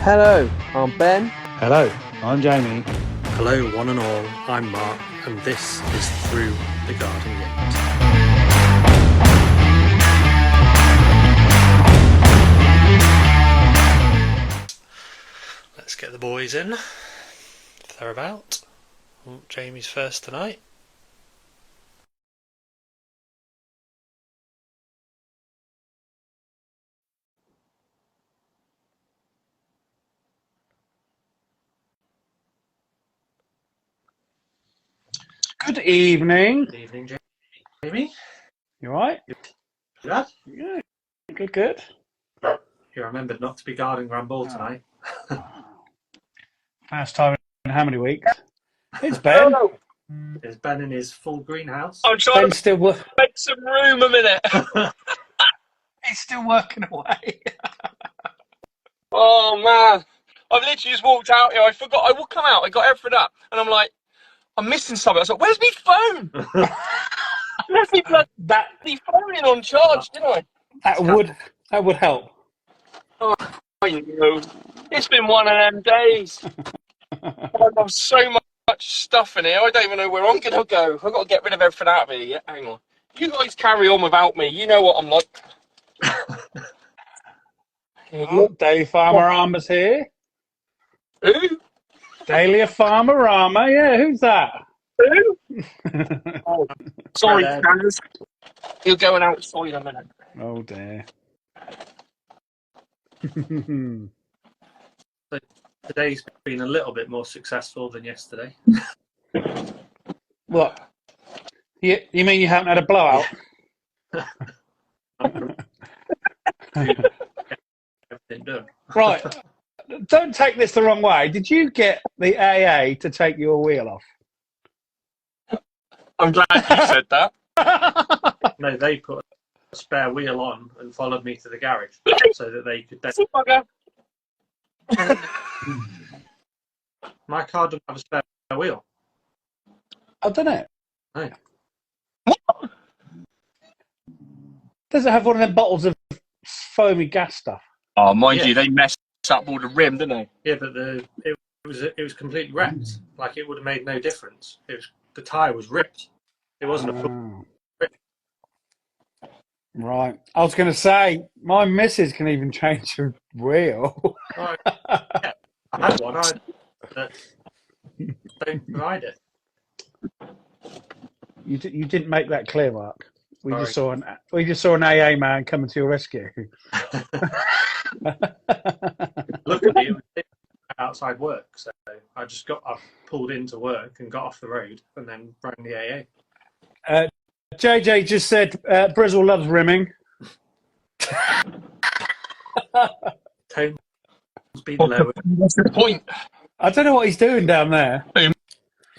Hello, I'm Ben. Hello, I'm Jamie. Hello, one and all. I'm Mark, and this is Through the Garden Gate. Let's get the boys in, if they're about. Oh, Jamie's first tonight. Good evening. Good evening, Jamie. You alright? Yeah. Yeah, good. You remembered not to be guarding Grand Ball tonight. First time in how many weeks? It's Ben. Is Ben in his full greenhouse? I'm trying Ben's to still make some room a minute. he's still working away. Oh man, I've literally just walked out here. I forgot I would come out. I got everything up, and I'm like, I'm missing something. I was like, where's my phone? Left me bloody phone in on charge, didn't I? That would help. Oh, I know. It's been one of them days. I've got so much stuff in here. I don't even know where I'm gonna go. I've got to get rid of everything out of here. Yeah? Hang on. You guys carry on without me. You know what I'm like. Daily Farmer-Rama's here. Who? Daily Farmer-Rama, yeah, who's that? Who? Oh, sorry, guys. You're going outside in a minute. Oh dear. Today's been a little bit more successful than yesterday. What? You mean you haven't had a blowout? Everything done. Right. Don't take this the wrong way. Did you get the AA to take your wheel off? I'm glad you said that. No, they put a spare wheel on and followed me to the garage so that they could. My car doesn't have a spare wheel. Oh, doesn't it? No. Does it have one of them bottles of foamy gas stuff? Oh, mind you, they messed up all the rim, didn't they? Yeah, but it was completely wrecked. Like it would have made no difference. The tyre was ripped. It wasn't a full rip. Right. I was going to say, my missus can even change her wheel. Right. Yeah, I had one. Don't provide it. You didn't make that clear, Mark. We just saw an AA man coming to your rescue. Luckily, it was outside work, so I pulled into work and got off the road and then rang the AA. JJ just said Brizzle loves rimming. Tone's been lowered. What's the point? I don't know what he's doing down there.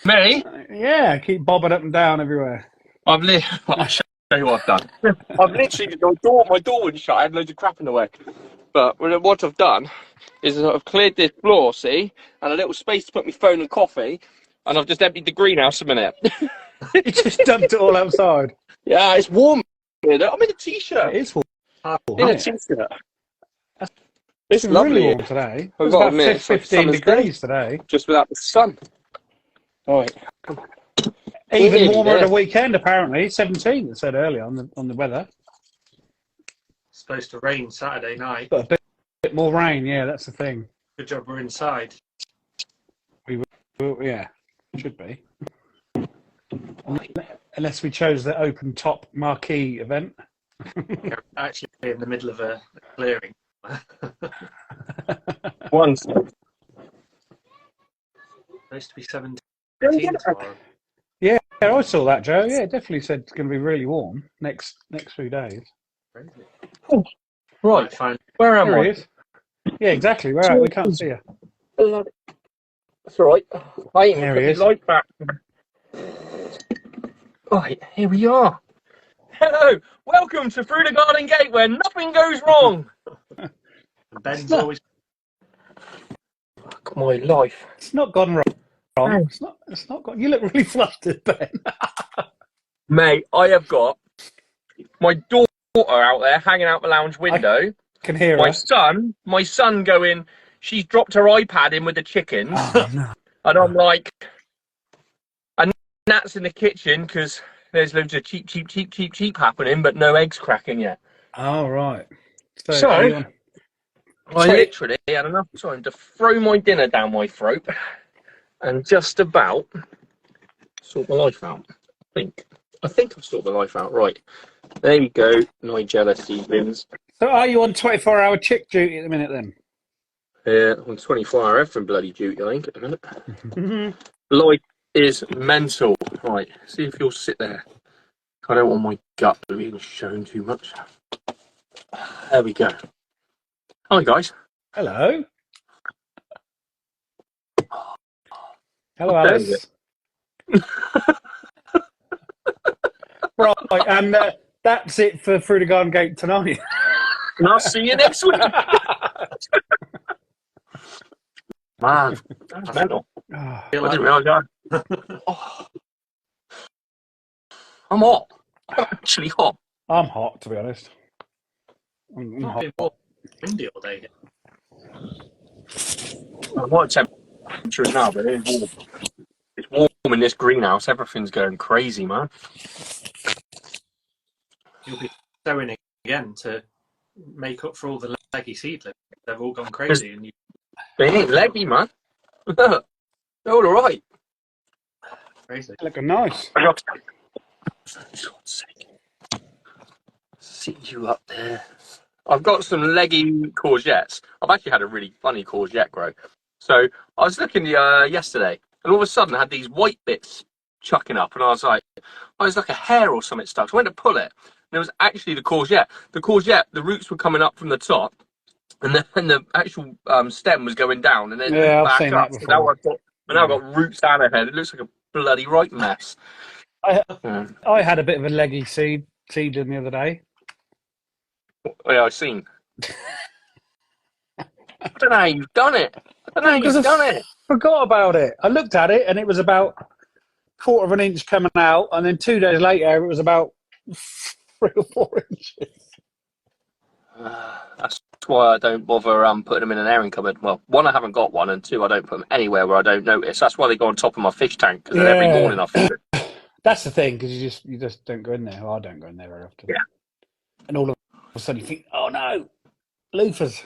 Me? Yeah, keep bobbing up and down everywhere. I'll show you what I've done. I've literally, my door wouldn't shut. I had loads of crap in the way. But what I've done is I've cleared this floor, see, and a little space to put my phone and coffee, and I've just emptied the greenhouse a minute. You just dumped it all outside. Yeah, it's warm here. I'm in a t-shirt. It is warm. In a t-shirt. It's lovely really warm today. I've It's got to about admit, 15 degrees today. Just without the sun. All right. Even warmer at the weekend, apparently. 17, it said earlier on the weather. It's supposed to rain Saturday night. But a bit more rain, yeah, that's the thing. Good job we're inside. Yeah, should be. Unless we chose the open top marquee event. We're actually in the middle of a clearing. One. Supposed to be 17 tomorrow. Yeah, I saw that, Joe. Yeah, it definitely said it's going to be really warm next few days. Oh, right, fine. Where am I? Yeah, exactly. Where we can't see you. That's all right. I ain't There he is. light back. Right, here we are. Hello, welcome to Through the Garden Gate, where nothing goes wrong. Ben's always. Fuck my life. It's not gone wrong. It's not gone. You look really flustered, Ben. Mate, I have got my daughter out there hanging out the lounge window. I can hear my her. son going, she's dropped her iPad in with the chickens, Oh, no. and I'm like, and Nat's in the kitchen because there's loads of cheap happening, but no eggs cracking yet. Oh, right. So are you on? I literally had enough time to throw my dinner down my throat and just about sort my life out. I think I've sorted my life out right. There you go, Nigella seedlings. So are you on 24-hour chick duty at the minute then? Yeah, I'm 24-hour everything bloody duty, I think, at the minute. Life is mental. Right, see if you'll sit there. I don't want my gut being shown too much. There we go. Hi, guys. Hello. Hello, There you Alice. Right, and that's it for Through the Garden Gate tonight. And I'll see you next week. Man, that's mental. Oh, I didn't realise that. Oh. I'm hot. I'm actually hot. I'm hot, to be honest. I'm Not hot. been warm. Windy all day. What temperature is now, but it is warm. It's warm in this greenhouse. Everything's going crazy, man. You'll be sowing again to make up for all the leggy seedlings. They've all gone crazy, and you. They ain't leggy, man. They're all right. Crazy. Looking nice. For God's sake. See you up there. I've got some leggy courgettes. I've actually had a really funny courgette grow. So I was looking yesterday, and all of a sudden I had these white bits chucking up, and I was like, oh, it's like a hair or something stuck. So I went to pull it, and it was actually the courgette. The courgette, the roots were coming up from the top, and then the actual stem was going down, and then Yeah, I've back seen up. that So now before. I've got roots down ahead. It looks like a bloody right mess. I had a bit of a leggy seedling the other day. Oh, yeah, I've seen. I don't know how you've done it. Forgot about it. I looked at it and it was about 1/4 of an inch coming out, and then 2 days later it was about 3 or 4 inches. That's why I don't bother putting them in an airing cupboard. Well, one, I haven't got one, and two, I don't put them anywhere where I don't notice. That's why they go on top of my fish tank, because then every morning I feed it. That's the thing, because you just don't go in there. Well, I don't go in there very often. Yeah. And all of a sudden you think, oh no, loofahs.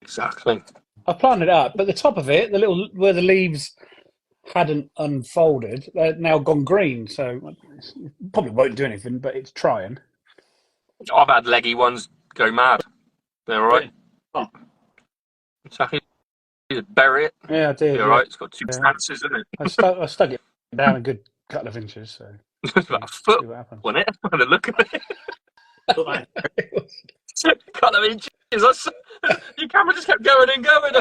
Exactly. I planted it up, but the top of it, the little where the leaves hadn't unfolded, they're now gone green. So it probably won't do anything, but it's trying. I've had leggy ones go mad. They're all right. Oh. Exactly. You just bury it. Yeah, I did. You're right. It's got 2 stances, isn't it? I stuck it down a good couple of inches. So It's about a foot, see what happens. wasn't it? By the look of it. Couple of inches. Your camera just kept going and going.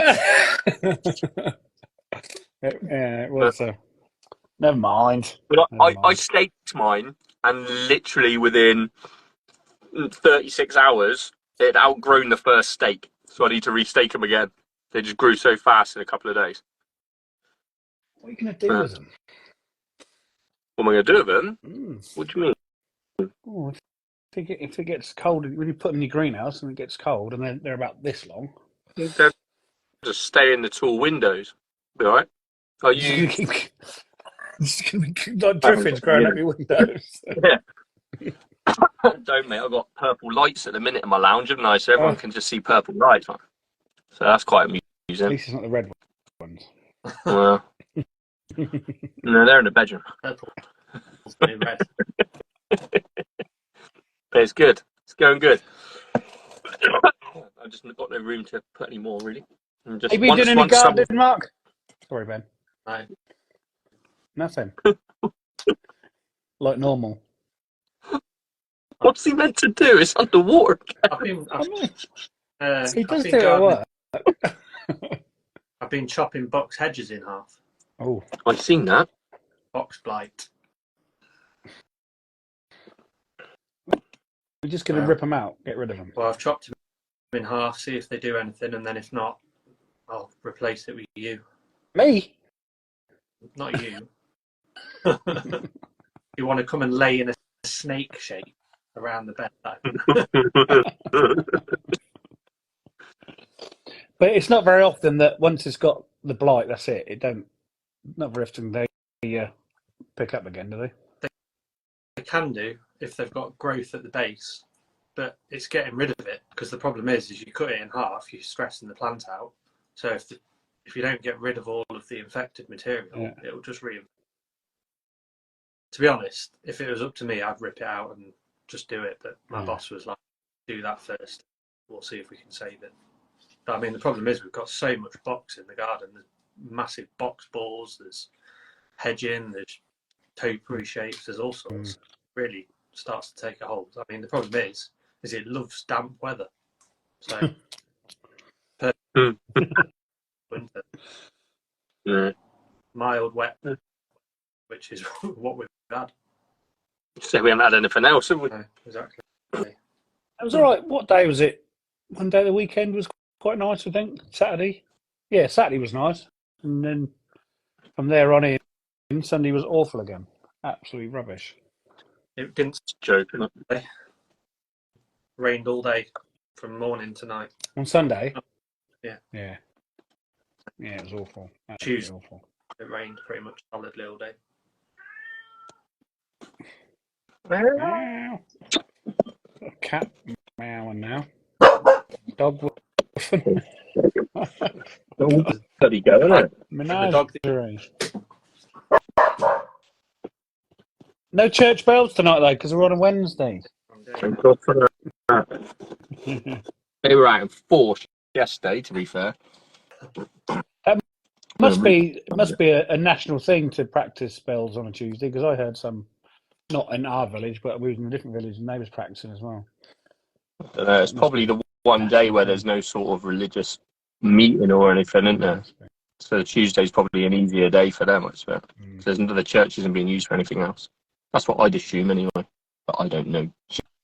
Yeah, it was. Never mind. But Never I mind. staked mine, and literally within 36 hours, it had outgrown the first stake. So I need to restake them again. They just grew so fast in a couple of days. What are you going to do with them? What am I going to do with them? Mm. What do you mean? Oh, if it gets cold, when you put them in your greenhouse and it gets cold, and they're about this long. They'll just stay in the tall windows. Be all right? Are you? It's going to be like driffids growing up your windows. Yeah. Don't, mate. I've got purple lights at the minute in my lounge, haven't I? So everyone can just see purple lights. So that's quite amusing. At least it's not the red ones. Well, no, they're in the bedroom. Purple. Red. But it's good. It's going good. I've just got no room to put any more, really. Just Have you been doing any gardening, Mark? Sorry, Ben. No. Nothing. Like normal. What's he meant to do? It's underwater. He does do it at work. I've been chopping box hedges in half. Oh, I've seen that. Box blight. we're just going to rip them out, get rid of them. Well, I've chopped them in half, see if they do anything, and then if not, I'll replace it with you. Me? Not you. You want to come and lay in a snake shape around the bed? But it's not very often that once it's got the blight, that's it. It don't. Not very often they pick up again, do they? They can do if they've got growth at the base, but it's getting rid of it, because the problem is you cut it in half, you're stressing the plant out. So if you don't get rid of all of the infected material, it'll just To be honest, if it was up to me, I'd rip it out and just do it. But my boss was like, do that first. We'll see if we can save it. But I mean, the problem is we've got so much box in the garden. There's massive box balls, there's hedging, there's topiary shapes, there's all sorts. It really starts to take a hold. I mean, the problem is it loves damp weather. So, winter. Yeah. Mild, wet, which is what we've had. So we haven't had anything else, have we? No, exactly. It was all right. What day was it? One day of the weekend was quite nice, I think. Saturday. Yeah, Saturday was nice. And then from there on in, Sunday was awful again. Absolutely rubbish. It didn't Joke. rained all day from morning to night. On Sunday? Yeah. Yeah. Yeah, it was awful. Tuesday, awful. it rained pretty much solidly all day. Meow. Cat meowing now. Dog woofing. Bloody go, isn't it? Menagerie. No church bells tonight though, because we're on a Wednesday. Thank God for that. They were out in force yesterday, to be fair. Must be a national thing to practice spells on a Tuesday, because I heard some, not in our village, but we was in a different village and they was practicing as well. It's probably the one day where there's no sort of religious meeting or anything, isn't there? So Tuesday's probably an easier day for them, I expect. The church isn't being used for anything else. That's what I'd assume anyway. But I don't know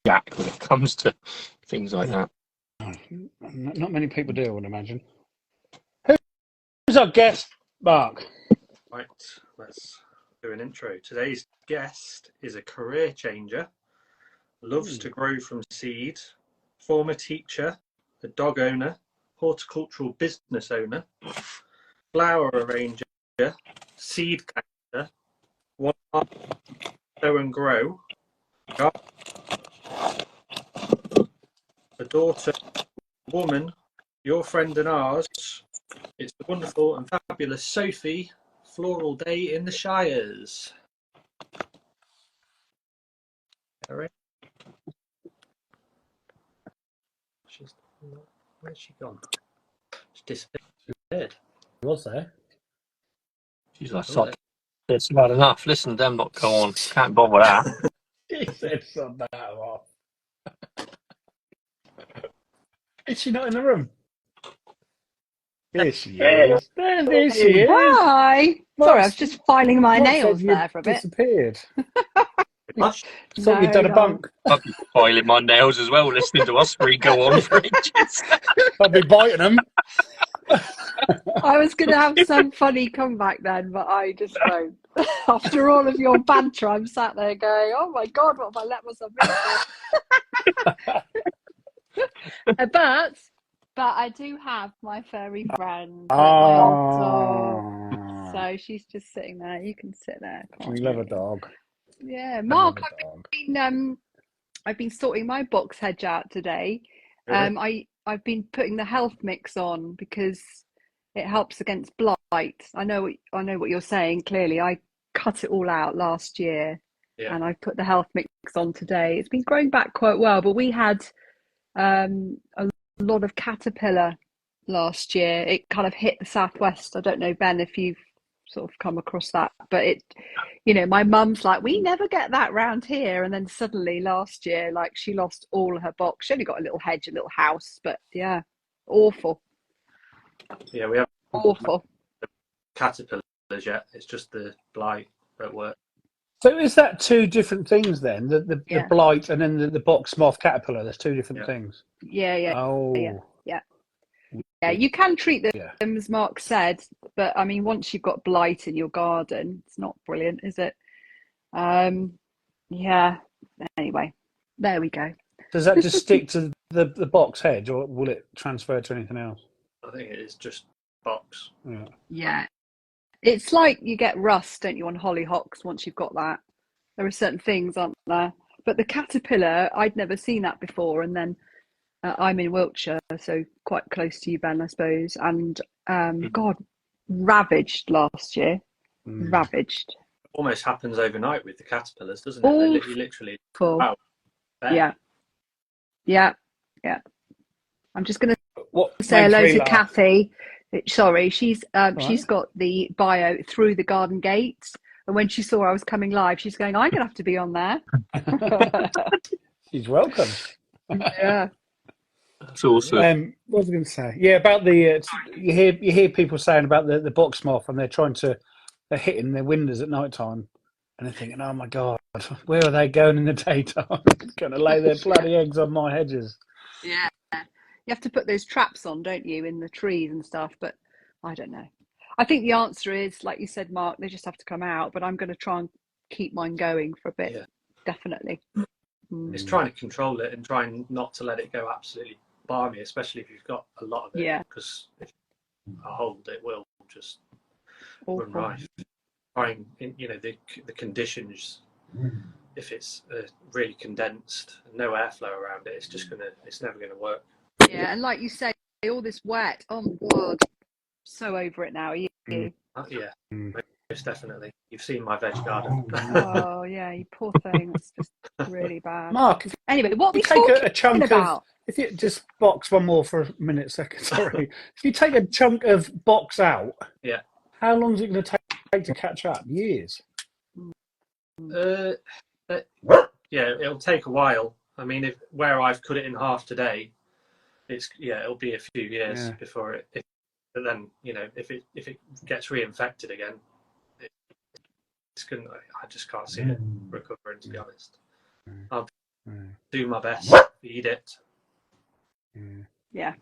jack when it comes to things like that. Not many people do, I would imagine. Who's our guest, Mark? Right, let's do an intro. Today's guest is a career changer, loves to grow from seed, former teacher, a dog owner, horticultural business owner, flower arranger, seed catcher, one sow and grow, a daughter, woman, your friend and ours. It's the wonderful and fabulous Sophie. Floral day in the Shires. All right. Where's she gone? She disappeared. She was there. She's like, it's about enough. Listen to them not go on. Can't bother that. He said something that off. Is she not in the room? Here she is. There she is. Hi. Sorry, I was just filing my nails there for a bit. Disappeared. Hush. Thought you'd done a bunk. I'll be filing my nails as well, listening to us three go on for ages. I'll be biting them. I was going to have some funny comeback then, but I just won't. After all of your banter, I'm sat there going, oh my God, what have I let myself in for? But I do have my furry friend, my old dog. So she's just sitting there. You can sit there. We love a dog. Yeah, Mark, I've been sorting my box hedge out today. Really? I've been putting the health mix on because it helps against blight. I know what you're saying. Clearly, I cut it all out last year, and I put the health mix on today. It's been growing back quite well, but we had a lot of caterpillar last year. It kind of hit the southwest. I don't know, Ben, if you've sort of come across that, but it, my mum's like, we never get that round here, and then suddenly last year, like, she lost all her box. She only got a little hedge, a little house, but yeah, awful. Yeah, we have awful caterpillars yet. It's just the blight at work. So is that two different things then? The blight and then the box moth caterpillar. There's two different things. Yeah. Oh. Yeah, you can treat them, as Mark said, but I mean, once you've got blight in your garden, it's not brilliant, is it? Yeah. Anyway, there we go. Does that just stick to the box hedge, or will it transfer to anything else? I think it is just box. Yeah. It's like you get rust, don't you, on hollyhocks once you've got that. There are certain things, aren't there? But the caterpillar, I'd never seen that before. And then I'm in Wiltshire, so quite close to you, Ben, I suppose. And God, ravaged last year. Ravaged. Almost happens overnight with the caterpillars, doesn't it? You literally wow. Yeah. I'm just going to say hello to Kathy. Sorry, she's got the bio through the garden gate, and when she saw I was coming live, she's going, "I'm going to have to be on there." She's welcome. Yeah. That's awesome. What was I going to say? Yeah, about the you hear people saying about the box moth, and they're hitting their windows at night time, and they're thinking, "Oh my God, where are they going in the daytime? Going to lay their bloody eggs on my hedges." Yeah, you have to put those traps on, don't you, in the trees and stuff? But I don't know. I think the answer is, like you said, Mark, they just have to come out. But I'm going to try and keep mine going for a bit, definitely. It's trying to control it and trying not to let it go absolutely balmy, especially if you've got a lot of it. Yeah. Because if I hold, it will just run rife. Trying, the conditions. If it's really condensed, no airflow around it, it's never gonna work. Yeah, and like you say, all this wet. Oh my God, so over it now. Are you? Yeah, most definitely. You've seen my veg garden. Oh yeah, you poor thing. It's just really bad. Mark, anyway, what we take a chunk about? If you just box one more for a second, sorry. If you take a chunk of box out, how long is it going to take to catch up? Years. It'll take a while. I mean, where I've cut it in half today, it'll be a few years before it. But then, if it gets reinfected again, it's gonna. I just can't see it recovering. To be honest, I'll do my best. Feed it. Yeah.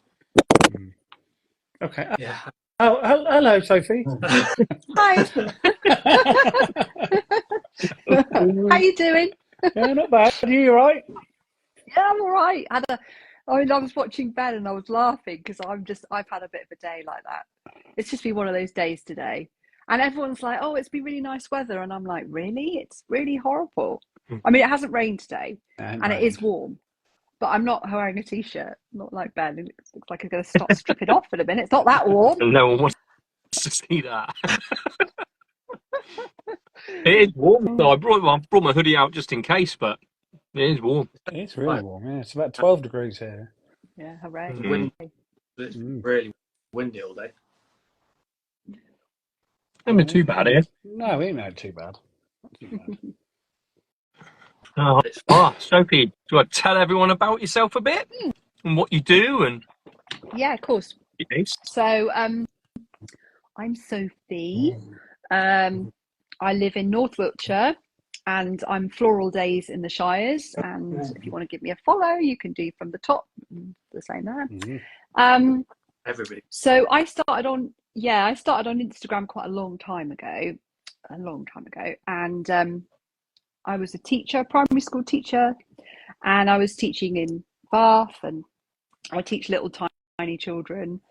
Okay. Yeah. Oh, hello, Sophie. Hi. How you doing? Yeah, not bad. Are you all right? Yeah, I'm all right. I was watching Ben and I was laughing because I've had a bit of a day like that. It's just been one of those days today. And everyone's like, "Oh, it's been really nice weather." And I'm like, "Really? It's really horrible." I mean, it hasn't rained today and it is warm, but I'm not wearing a t-shirt, not like Ben. It looks like I'm going to start stripping off in a minute. It's not that warm. No one wants to see that. It is warm though. I brought my hoodie out just in case, but it is warm. It's really warm. Yeah, it's about 12 degrees here. Yeah, hooray! It's really windy all day. Ain't been too bad here. No, it ain't too bad. Not too bad. Sophie, do you want to tell everyone about yourself a bit and what you do? And yeah, of course. So, I'm Sophie. I live in North Wiltshire, and I'm Floral Days in the Shires. And if you want to give me a follow, you can do from the top. The same there. Everybody. So I started on Instagram quite a long time ago, and I was a teacher, primary school teacher, and I was teaching in Bath, and I teach little tiny children,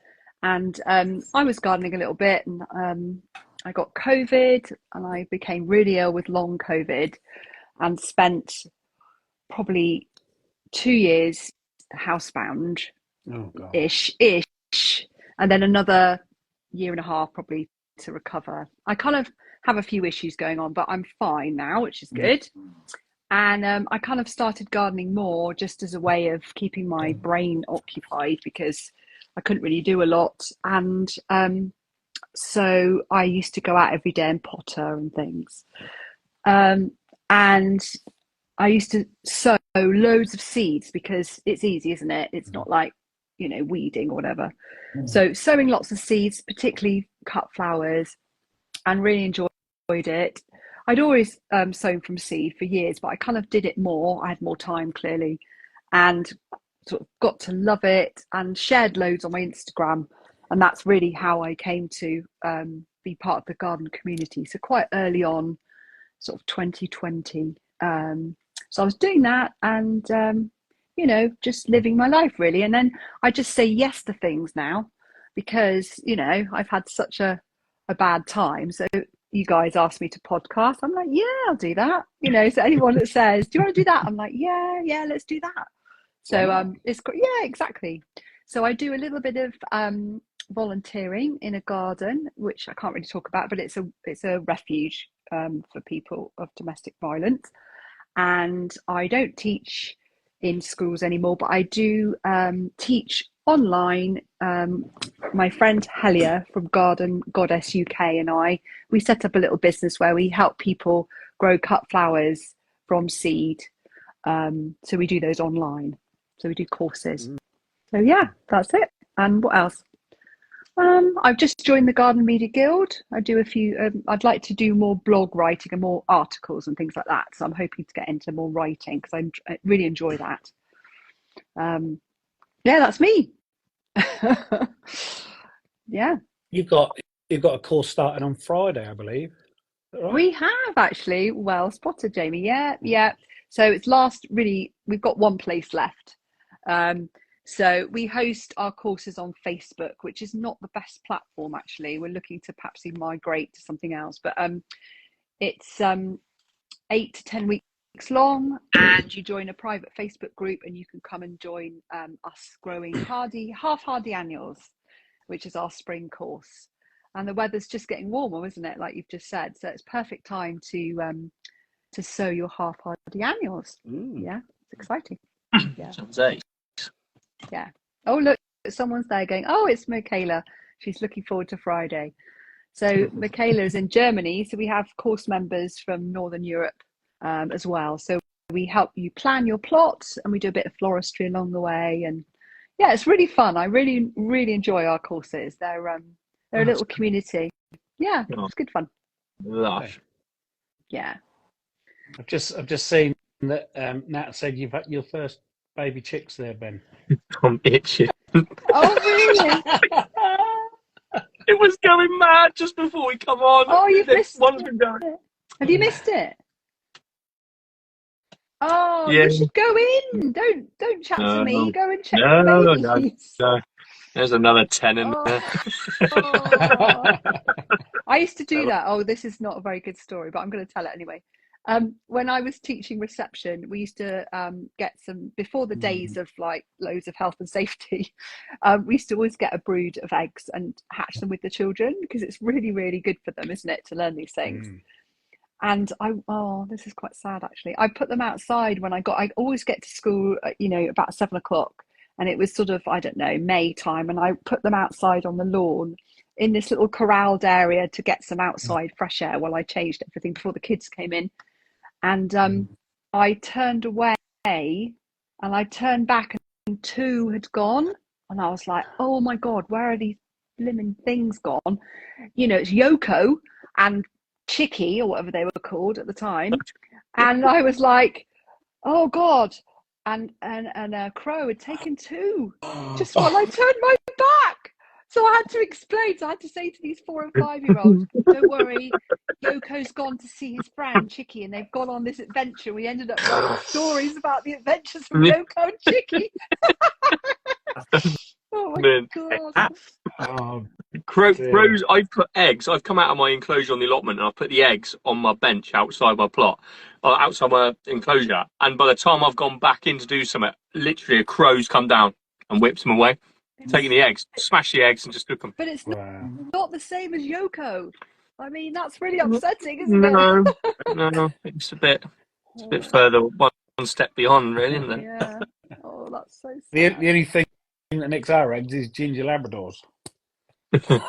and I was gardening a little bit, and I got COVID, and I became really ill with long COVID, and spent probably 2 years housebound, ish, and then another year and a half probably to recover. I kind of have a few issues going on, but I'm fine now, which is good. And I kind of started gardening more just as a way of keeping my brain occupied because I couldn't really do a lot. And so I used to go out every day and potter and things. And I used to sow loads of seeds because it's easy, isn't it? It's not like, weeding or whatever. So sowing lots of seeds, particularly cut flowers, and really enjoyed it. I'd always sown from seed for years, but I kind of did it more. I had more time, clearly, and sort of got to love it and shared loads on my Instagram. And that's really how I came to be part of the garden community. So quite early on, sort of 2020. So I was doing that and, just living my life really. And then I just say yes to things now because, I've had such a bad time. So you guys asked me to podcast. I'm like, yeah, I'll do that. So anyone that says, do you want to do that? I'm like, yeah, let's do that. So it's great. Yeah, exactly. So I do a little bit of volunteering in a garden, which I can't really talk about, but it's a refuge for people of domestic violence. And I don't teach in schools anymore, but I do teach online. My friend Helia from Garden Goddess UK and we set up a little business where we help people grow cut flowers from seed. So we do those online. So we do courses. So yeah, that's it. And what else? I've just joined the Garden Media Guild. I do a few. I'd like to do more blog writing and more articles and things like that. So I'm hoping to get into more writing because I really enjoy that. Yeah, that's me. Yeah. You've got a course starting on Friday, I believe. Is that right? We have actually. Well spotted, Jamie. Yeah. So it's we've got one place left. So we host our courses on Facebook, which is not the best platform, actually. We're looking to perhaps migrate to something else. But it's 8 to 10 weeks long, and you join a private Facebook group and you can come and join us growing half hardy annuals, which is our spring course. And the weather's just getting warmer, isn't it? Like you've just said. So it's perfect time to sow your half hardy annuals. Yeah, it's exciting. Yeah. Sounds ace. Yeah. Oh, look, someone's there going, oh, it's Michaela. She's looking forward to Friday. So Michaela is in Germany. So we have course members from Northern Europe as well. So we help you plan your plot and we do a bit of floristry along the way. And yeah, it's really fun. I really, really enjoy our courses. They're a little community. Yeah, it's good fun. Lush. Yeah. I've just seen that Nat said you've had your first baby chicks there, Ben. I'm itching. Oh, really? It was going mad just before we come on. Oh, you've missed it. Have you missed it? Oh, Yeah. you should go in. Don't chat to me. Go and check No, the babies. No. There's another 10 in there. Oh. I used to do that. Oh, this is not a very good story, but I'm going to tell it anyway. When I was teaching reception, we used to get some, before the days of like loads of health and safety, we used to always get a brood of eggs and hatch them with the children because it's really, really good for them, isn't it, to learn these things. And this is quite sad actually. I put them outside when I always get to school, about 7 o'clock, and it was sort of, I don't know, May time, and I put them outside on the lawn in this little corralled area to get some outside fresh air while I changed everything before the kids came in. And I turned away and I turned back and 2 had gone. And I was like, oh my God, where are these blimmin' things gone? It's Yoko and Chicky or whatever they were called at the time. And I was like, oh God. And Crow had taken 2 just while I turned my back. So I had to explain. So I had to say to these 4 and 5-year-olds, don't worry, Yoko's gone to see his friend Chicky and they've gone on this adventure. We ended up writing stories about the adventures of Yoko and Chicky. Oh my God. Crows, I've put eggs. I've come out of my enclosure on the allotment and I've put the eggs on my bench outside my plot, outside my enclosure. And by the time I've gone back in to do something, literally a crow's come down and whips them away. Taking the eggs, smash the eggs and just cook them. But it's not the same as Yoko. I mean, that's really upsetting, isn't it? No, it's a bit further, one step beyond, really, isn't it? Yeah. Oh, that's so sad. The only thing that nicks our eggs is ginger Labradors. Do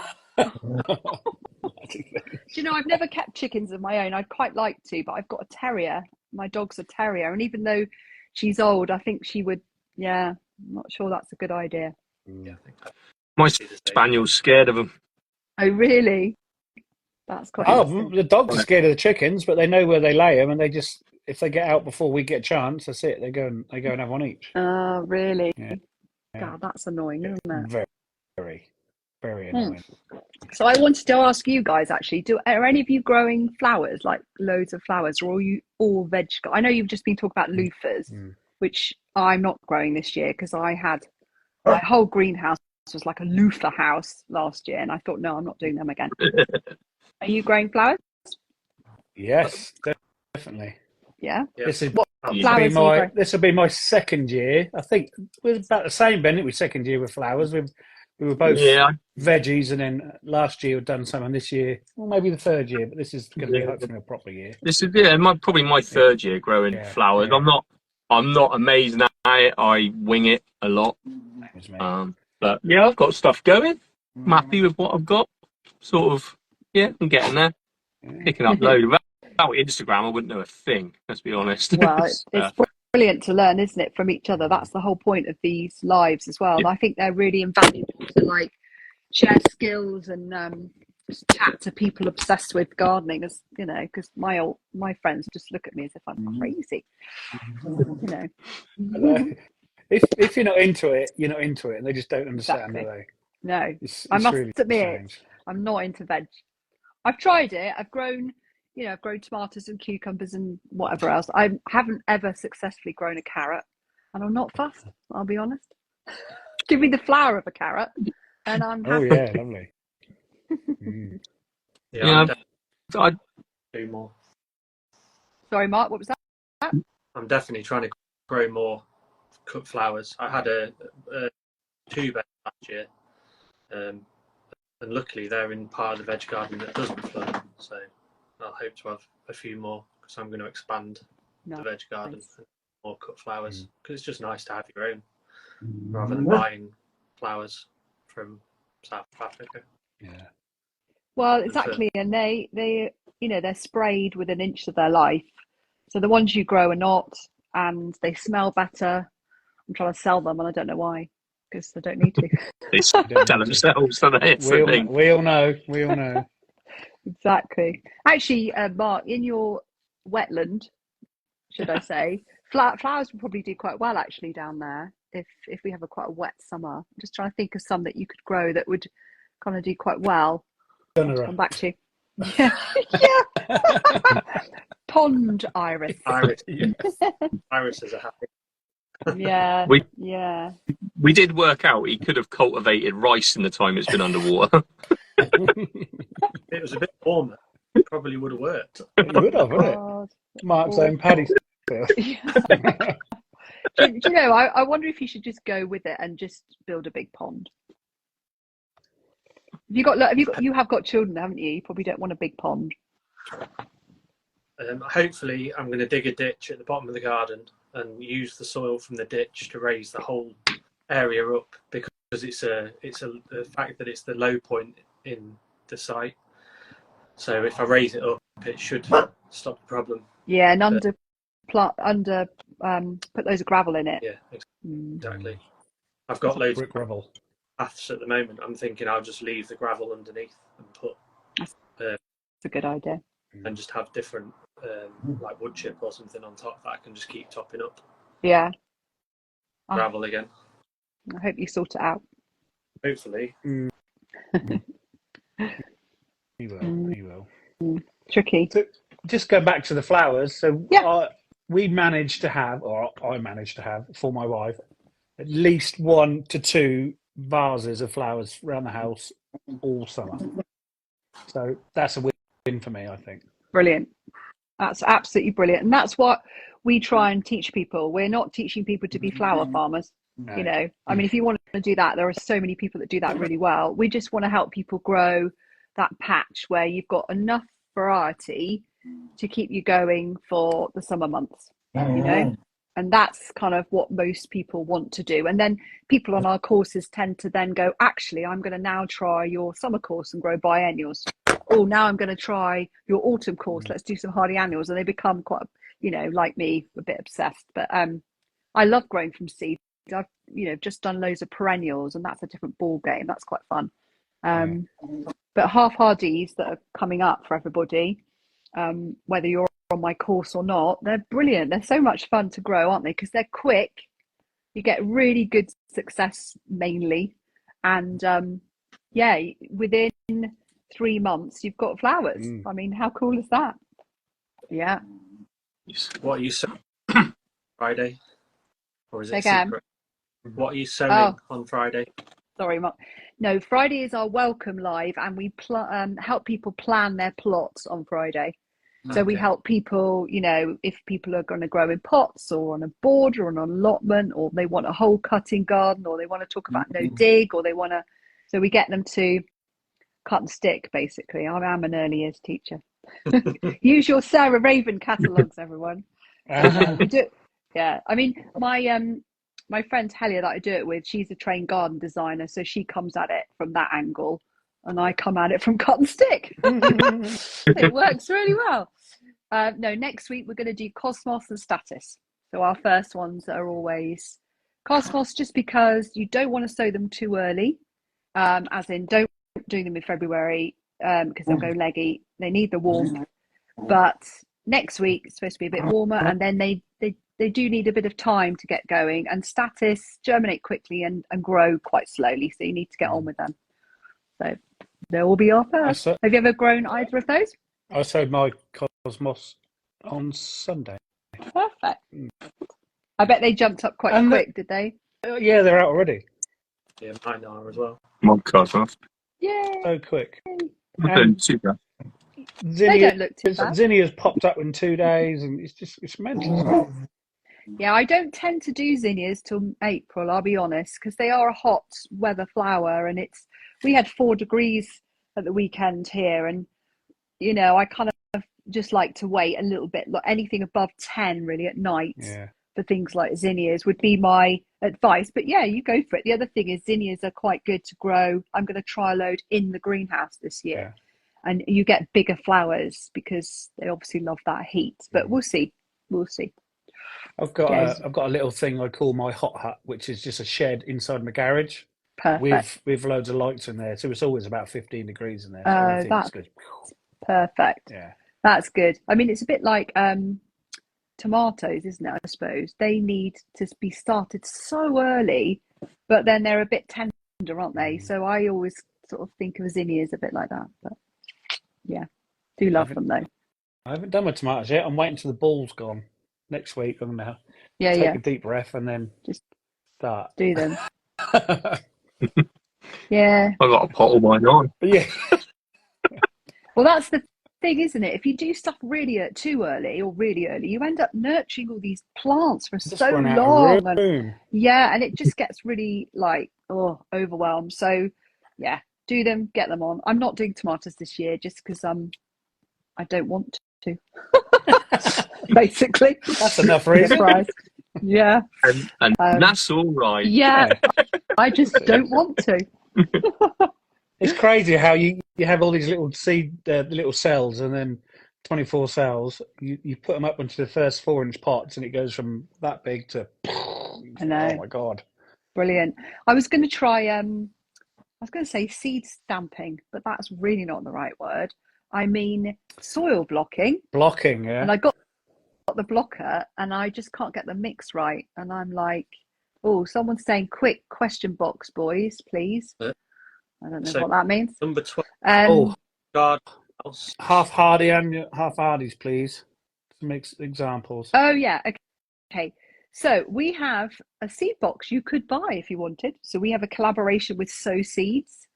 you know, I've never kept chickens of my own. I'd quite like to, but I've got a terrier. My dog's a terrier, and even though she's old, I think she would. Yeah, I'm not sure that's a good idea. Yeah, I think my spaniel's scared of them. Oh, really? That's quite. The dogs are scared of the chickens, but they know where they lay them, and they just, if they get out before we get a chance, that's it. They go and have one each. Oh, really? Yeah. God, that's annoying, isn't it? Very, very, very annoying. So I wanted to ask you guys actually: are any of you growing flowers, like loads of flowers, or are you all veg? I know you've just been talking about loofahs, which I'm not growing this year because I had my whole greenhouse was like a loofah house last year, and I thought, no, I'm not doing them again. Are you growing flowers? Yes, definitely. Yeah. This is What flowers are you growing? this will be my second year. I think we're about the same, Ben. It was second year with flowers. We were both veggies, and then last year we've done some, and this year, well, maybe the third year, but this is going to be hopefully a proper year. This is probably my third year growing flowers. Yeah. I'm not amazing at it. I wing it a lot. But yeah, I've got stuff going. I'm happy with what I've got. Sort of, I'm getting there. Picking up loads. Without Instagram, I wouldn't know a thing. Let's be honest. Well, it's brilliant to learn, isn't it, from each other? That's the whole point of these lives as well. And I think they're really invaluable to like share skills and just chat to people obsessed with gardening, as you know, because my friends just look at me as if I'm crazy. You know. If you're not into it, you're not into it, and they just don't understand, do they? No, it's I must really admit, strange. I'm not into veg. I've tried it. I've grown tomatoes and cucumbers and whatever else. I haven't ever successfully grown a carrot, and I'm not fussed. I'll be honest. Give me the flower of a carrot, and I'm happy. Oh yeah, lovely. I'd do more. Sorry, Mark. What was that? I'm definitely trying to grow more cut flowers. I had a 2 beds last year, and luckily they're in part of the veg garden that doesn't flood. So I'll hope to have a few more, because I'm going to expand the veg garden and more cut flowers, because it's just nice to have your own rather than buying flowers from South Africa. Yeah. Well, exactly, and they're sprayed with an inch of their life. So the ones you grow are not, and they smell better. I'm trying to sell them, and I don't know why, because I don't need to. They sell themselves, don't they? We all know. Exactly. Actually, Mark, in your wetland, should I say, flowers would probably do quite well actually down there if we have quite a wet summer. I'm just trying to think of some that you could grow that would kind of do quite well. I'll come back to you. Yeah. Pond iris. Irises are happy. Yeah. We did work out he could have cultivated rice in the time it's been underwater. It was a bit warmer. It probably would have worked. It would have, wouldn't it? Mark's own paddy. Do you know, I wonder if you should just go with it and just build a big pond. You have got children, haven't you? You probably don't want a big pond. Hopefully, I'm going to dig a ditch at the bottom of the garden and use the soil from the ditch to raise the whole area up, because it's the fact that it's the low point in the site. So if I raise it up, it should stop the problem. Yeah, and put loads of gravel in it. Yeah, exactly. I've got loads of gravel paths at the moment. I'm thinking I'll just leave the gravel underneath and put. That's a good idea. And just have different, like wood chip or something on top that I can just keep topping up. Yeah. Gravel again. I hope you sort it out. Hopefully. He will. Tricky. So just go back to the flowers. So I managed to have for my wife at least 1 to 2 vases of flowers around the house all summer. So that's a win for me, I think. Brilliant. That's absolutely brilliant. And that's what we try and teach people. We're not teaching people to be flower farmers. No. You know, I mean, if you want to do that, there are so many people that do that really well. We just want to help people grow that patch where you've got enough variety to keep you going for the summer months, you know, and that's kind of what most people want to do. And then people on our courses tend to then go, actually, I'm going to now try your summer course and grow biennials. Oh, now I'm going to try your autumn course. Let's do some hardy annuals. And they become quite, you know, like me, a bit obsessed. But I love growing from seed. I've, just done loads of perennials, and that's a different ball game. That's quite fun. But half hardies that are coming up for everybody, whether you're on my course or not, they're brilliant. They're so much fun to grow, aren't they? Because they're quick. You get really good success mainly, and within 3 months you've got flowers. I mean, how cool is that? Yeah. What are you sowing Friday? Or is it secret? What are you sowing on Friday? Sorry, Mark. No, Friday is our welcome live, and we help people plan their plots on Friday. So we help people, you know, if people are going to grow in pots or on a border or on an allotment, or they want a whole cutting garden, or they want to talk about no dig, or they want to, so we get them to cut and stick, basically. I am an early years teacher. Use your Sarah Raven catalogues, everyone. We do, yeah. I mean, my friend Helia that I do it with, she's a trained garden designer, so she comes at it from that angle, and I come at it from cut and stick. It works really well. No, next week we're going to do Cosmos and Status. So our first ones are always Cosmos, just because you don't want to sow them too early, as in don't do them in February because they'll go leggy. They need the warmth. But next week it's supposed to be a bit warmer, and then they do need a bit of time to get going. And Status germinate quickly and grow quite slowly, so you need to get on with them. So there will be our first. Have you ever grown either of those? I sowed my Cosmos on Sunday. Perfect. I bet they jumped up quite quick, did they? Yeah, they're out already. Yeah, mine are as well. My Cosmos. Yeah. So quick. Super. They don't look too bad. Zinnia's popped up in 2 days, and it's mental. Yeah, I don't tend to do zinnias till April, I'll be honest, because they are a hot weather flower, and we had 4 degrees at the weekend here, and you know, I kind of just like to wait a little bit. Anything above 10 really at night for things like zinnias would be my advice. But yeah, you go for it. The other thing is zinnias are quite good to grow. I'm going to try a load in the greenhouse this year, and you get bigger flowers because they obviously love that heat. But we'll see. I've got a little thing I call my hot hut, which is just a shed inside my garage. Perfect. With loads of lights in there, so it's always about 15 degrees in there. So that's good. Perfect. Yeah, that's good. I mean, it's a bit like tomatoes, isn't it? I suppose they need to be started so early, but then they're a bit tender, aren't they? So I always sort of think of zinnias a bit like that. But yeah, do love them though. I haven't done my tomatoes yet. I'm waiting till the ball's gone. Next week I'm gonna take a deep breath and then just start. Do them. Yeah. I got a pot of mine on. Yeah. Well, that's the thing, isn't it? If you do stuff really too early or really early, you end up nurturing all these plants for so long. And it just gets really overwhelmed. So yeah, do them, get them on. I'm not doing tomatoes this year just because I don't want to. Basically, that's enough reason. Yeah, and that's all right. Yeah, I just don't want to. It's crazy how you have all these little seed, little cells, and then 24 cells. You put them up into the first 4-inch pots, and it goes from that big to. I know. Oh my god! Brilliant. I was going to try. I was going to say seed stamping, but that's really not the right word. I mean soil blocking. Blocking, yeah. And I got the blocker, and I just can't get the mix right. And I'm like, oh, someone's saying, quick question box, boys, please. I don't know what that means. Number 12. Half hardy and half hardies, please. To make examples. Oh yeah. Okay. So we have a seed box you could buy if you wanted. So we have a collaboration with Sow Seeds,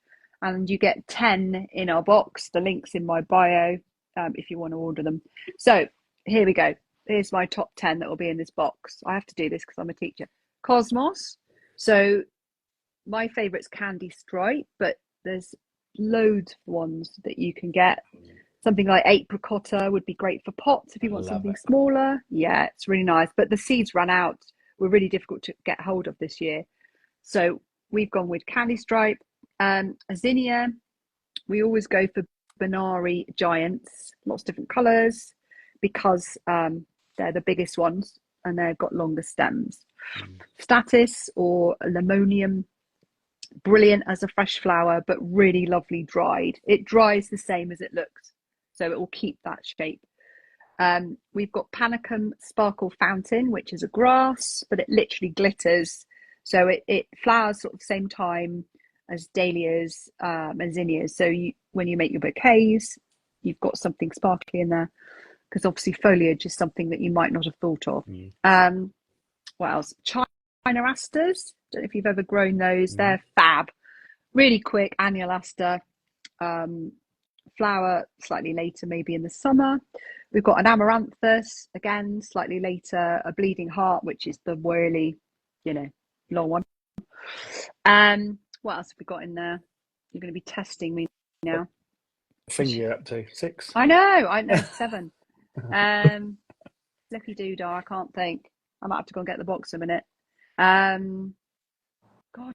and you get 10 in our box. The link's in my bio if you want to order them. So here we go. Here's my top 10 that will be in this box. I have to do this because I'm a teacher. Cosmos. So my favourite's Candy Stripe, but there's loads of ones that you can get. Something like Apricotta would be great for pots if you want something smaller. Yeah, it's really nice. But the seeds ran out. Were really difficult to get hold of this year. So we've gone with Candy Stripe. Zinnia, we always go for Binari Giants, lots of different colours, because they're the biggest ones and they've got longer stems. Status or Lemonium, brilliant as a fresh flower, but really lovely dried. It dries the same as it looks, so it will keep that shape. We've got Panicum Sparkle Fountain, which is a grass, but it literally glitters. So it flowers sort of same time as dahlias and zinnias. So when you make your bouquets, you've got something sparkly in there, because obviously foliage is something that you might not have thought of. What else? China asters. Don't know if you've ever grown those. They're fab. really quick, annual aster, flower slightly later, maybe in the summer. We've got an amaranthus, again, slightly later, a bleeding heart, which is the whirly, long one. What else have we got in there? You're going to be testing me now. Finger you're up to 6. I know 7. Flippy doodah, I can't think. I might have to go and get the box a minute. God,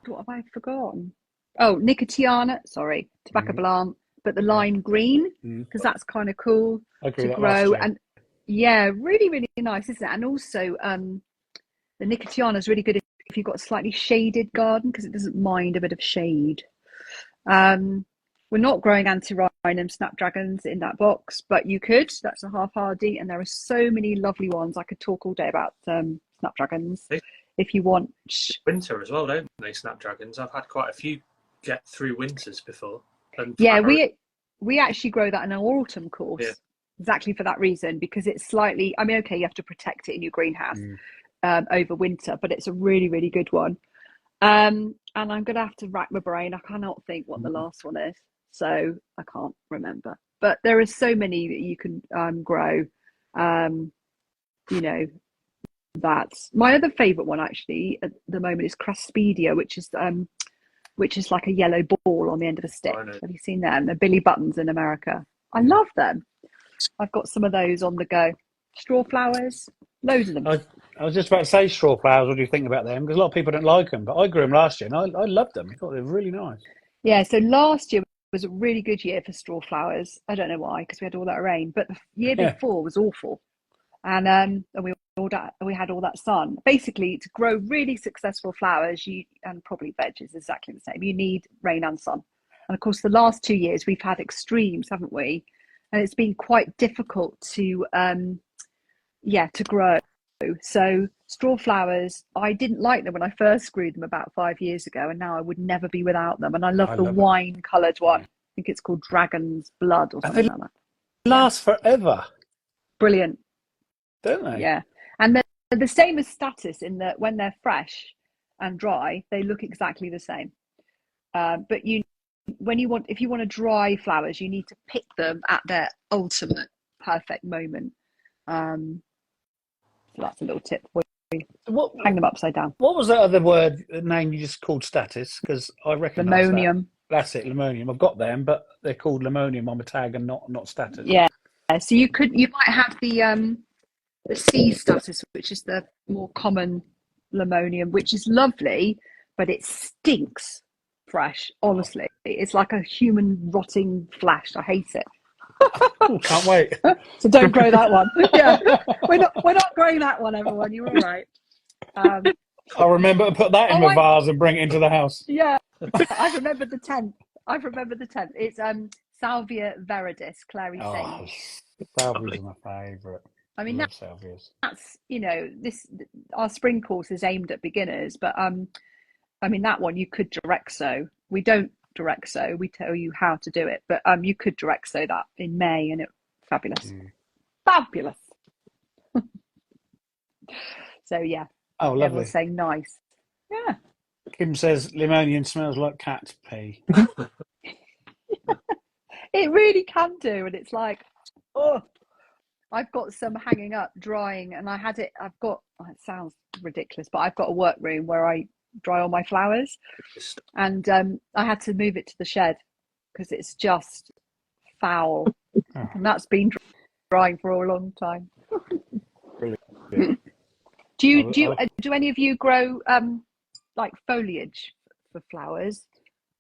what have I forgotten? Oh, Nicotiana, sorry, Tobacco Blanc, but the lime green, because that's kind of cool to grow. And yeah, really, really nice, isn't it? And also, the Nicotiana is really good if you've got a slightly shaded garden, because it doesn't mind a bit of shade. We're not growing antirrhinum snapdragons in that box, but you could. That's a half hardy, and there are so many lovely ones. I could talk all day about snapdragons if you want. Winter as well, don't they? Snapdragons. I've had quite a few get through winters before. And yeah, we actually grow that in our autumn course, exactly for that reason, because it's slightly. I mean, okay, you have to protect it in your greenhouse over winter, but it's a really, really good one. And I'm going to have to rack my brain. I cannot think what the last one is. So I can't remember, but there are so many that you can grow. That's my other favorite one actually at the moment is Craspedia, which is like a yellow ball on the end of a stick. Have you seen them? They're Billy Buttons in America. I love them. I've got some of those on the go. Straw flowers, loads of them. I was just about to say straw flowers. What do you think about them? Because a lot of people don't like them, but I grew them last year and I loved them. I thought they were really nice. Yeah, so last year was a really good year for straw flowers. I don't know why, because we had all that rain, but the year before was awful. And we had all that sun. Basically, to grow really successful flowers, and probably veg is exactly the same. You need rain and sun. And of course, the last 2 years we've had extremes, haven't we? And it's been quite difficult to grow. So straw flowers, I didn't like them when I first grew them about 5 years ago, and now I would never be without them. And I love the wine-coloured one. I think it's called Dragon's Blood or something like that. They last forever. Brilliant. Don't they? Yeah. And they're the same as status in that when they're fresh and dry, they look exactly the same. But if you want to dry flowers, you need to pick them at their ultimate perfect moment. So that's a little tip for you. Hang them upside down. What was that other name you just called status? Because I recognise Limonium. That's it, limonium. I've got them, but they're called limonium on my tag and not status. Yeah. So you might have the sea status, which is the more common limonium, which is lovely, but it stinks fresh. Honestly, it's like a human rotting flesh. I hate it. Can't wait. So don't grow that one. Yeah, we're not growing that one, everyone. You're all right. I'll remember to put that in my vase and bring it into the house. Yeah, I've remembered the tent. It's Salvia viridis, clary sage. Salvias are my favourite. I mean, salvias. That's our spring course is aimed at beginners, but I mean that one you could direct sow. We don't direct sow. We tell you how to do it, but you could direct sow that in May, and it's fabulous. Fabulous. So yeah. Oh, lovely. Everyone's saying nice. Yeah. Kim says limonium smells like cat pee. It really can do, and it's like, oh, I've got some hanging up drying, and it sounds ridiculous, but I've got a workroom where I dry all my flowers, and I had to move it to the shed because it's just foul, and that's been drying for a long time. Brilliant. Do any of you grow like foliage for flowers,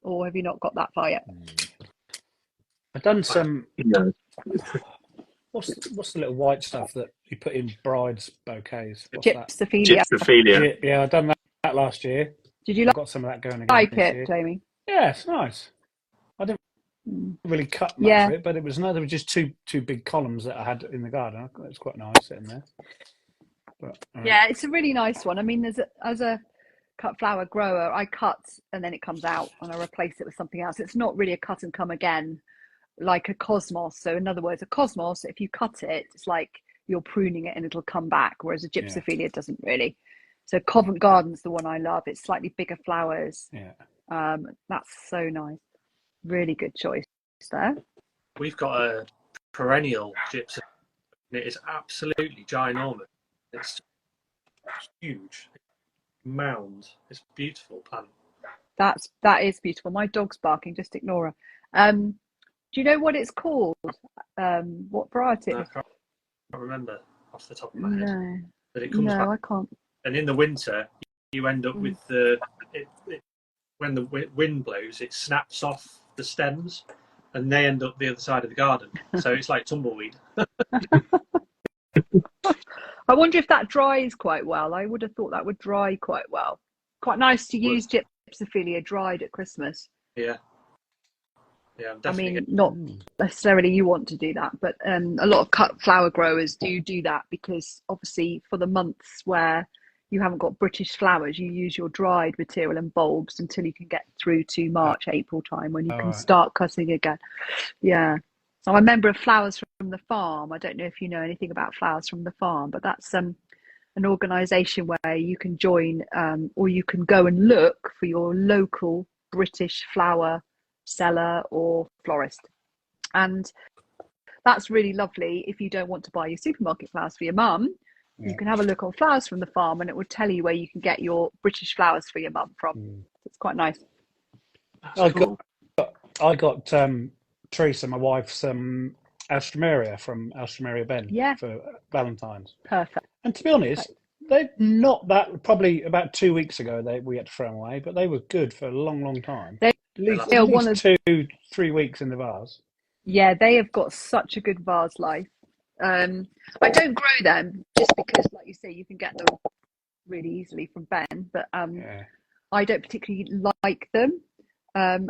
or have you not got that far yet? I've done some. What's the little white stuff that you put in brides' bouquets? Gypsophilia. Gypsophilia. Yeah, I've done that last year. Did you I've got some of that going again like this it, year. Jamie? Yeah, it's nice. I didn't really cut much of it, but there were just two big columns that I had in the garden. It's quite nice sitting there. But, yeah, it's a really nice one. I mean, as a cut flower grower, I cut and then it comes out and I replace it with something else. It's not really a cut and come again like a cosmos. So in other words, a cosmos, if you cut it, it's like you're pruning it and it'll come back, whereas a gypsophilia doesn't really. So Covent Garden's the one I love. It's slightly bigger flowers. Yeah. That's so nice. Really good choice there. We've got a perennial gypsum, and it is absolutely ginormous. It's huge. Mound. It's a beautiful plant. That is beautiful. My dog's barking, just ignore her. Do you know what it's called? What variety? No, I can't remember off the top of my head. No, But it comes no, back, I can't. and in the winter you end up with when the wind blows, it snaps off the stems, and they end up the other side of the garden. So it's like tumbleweed. I wonder if that dries quite well. I would have thought that would dry quite well. Quite nice to use Gypsophilia dried at Christmas. Yeah. Yeah, I mean, not necessarily you want to do that, but a lot of cut flower growers do that, because obviously for the months where you haven't got British flowers, you use your dried material and bulbs until you can get through to March, April time, when you can start cutting again. Yeah. So I'm a member of Flowers from the Farm. I don't know if you know anything about Flowers from the Farm, but that's an organisation where you can join, or you can go and look for your local British flower seller or florist. And that's really lovely. If you don't want to buy your supermarket flowers for your mum, you can have a look on Flowers from the Farm, and it will tell you where you can get your British flowers for your mum from. It's quite nice. I got Teresa, my wife's Alstroemeria from Alstroemeria Ben for Valentine's. Perfect. And to be honest, they're not that. Probably about 2 weeks ago we had to throw them away, but they were good for a long, long time. At least 2-3 weeks in the vase. Yeah, they have got such a good vase life. I don't grow them just because, like you say, you can get them really easily from Ben, but I don't particularly like them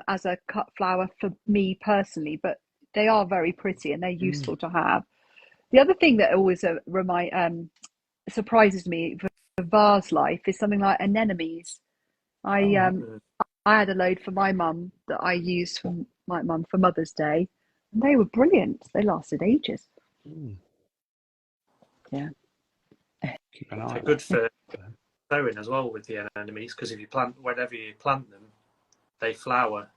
as a cut flower for me personally, but they are very pretty and they're useful to have. The other thing that always surprises me for vase life is something like anemones. I had a load for my mum that I used for my mum for Mother's Day, and they were brilliant. They lasted ages. Yeah. Keep an eye. They're good for sowing as well with the anemones, because whenever you plant them, they flower.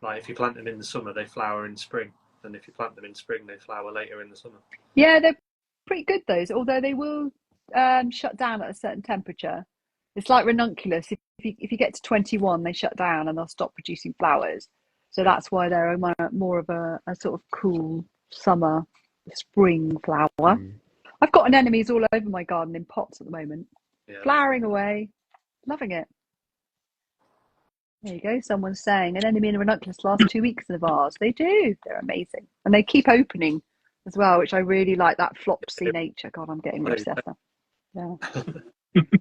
Like if you plant them in the summer, they flower in spring, and if you plant them in spring, they flower later in the summer. Yeah, they're pretty good, those, although they will shut down at a certain temperature. It's like ranunculus. If you get to 21, they shut down and they'll stop producing flowers. So that's why they're more of a sort of cool summer, spring flower. I've got anemones all over my garden in pots at the moment, flowering away, loving it. There you go. Someone's saying anemone and ranunculus last 2 weeks in the vase. They do. They're amazing, and they keep opening as well, which I really like. That flopsy nature. God, I'm getting obsessed. Yeah.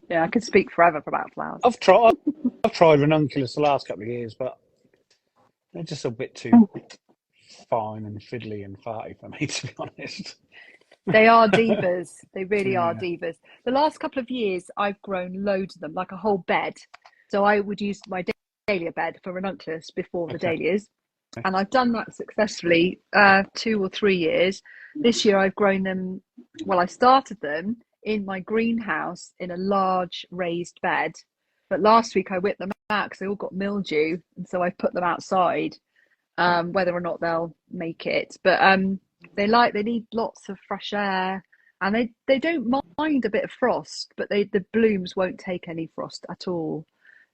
Yeah, I could speak forever about flowers. I've tried ranunculus the last couple of years, but they're just a bit too fine and fiddly and farty for me, to be honest. They are divas. They really are divas. The last couple of years, I've grown loads of them, like a whole bed. So I would use my dahlia bed for ranunculus before the dahlias. And I've done that successfully 2 or 3 years. This year I've grown them, I started them in my greenhouse in a large raised bed. But last week I whipped them out because they all got mildew. And so I put them outside, whether or not they'll make it. But they need lots of fresh air. And they don't mind a bit of frost, but the blooms won't take any frost at all.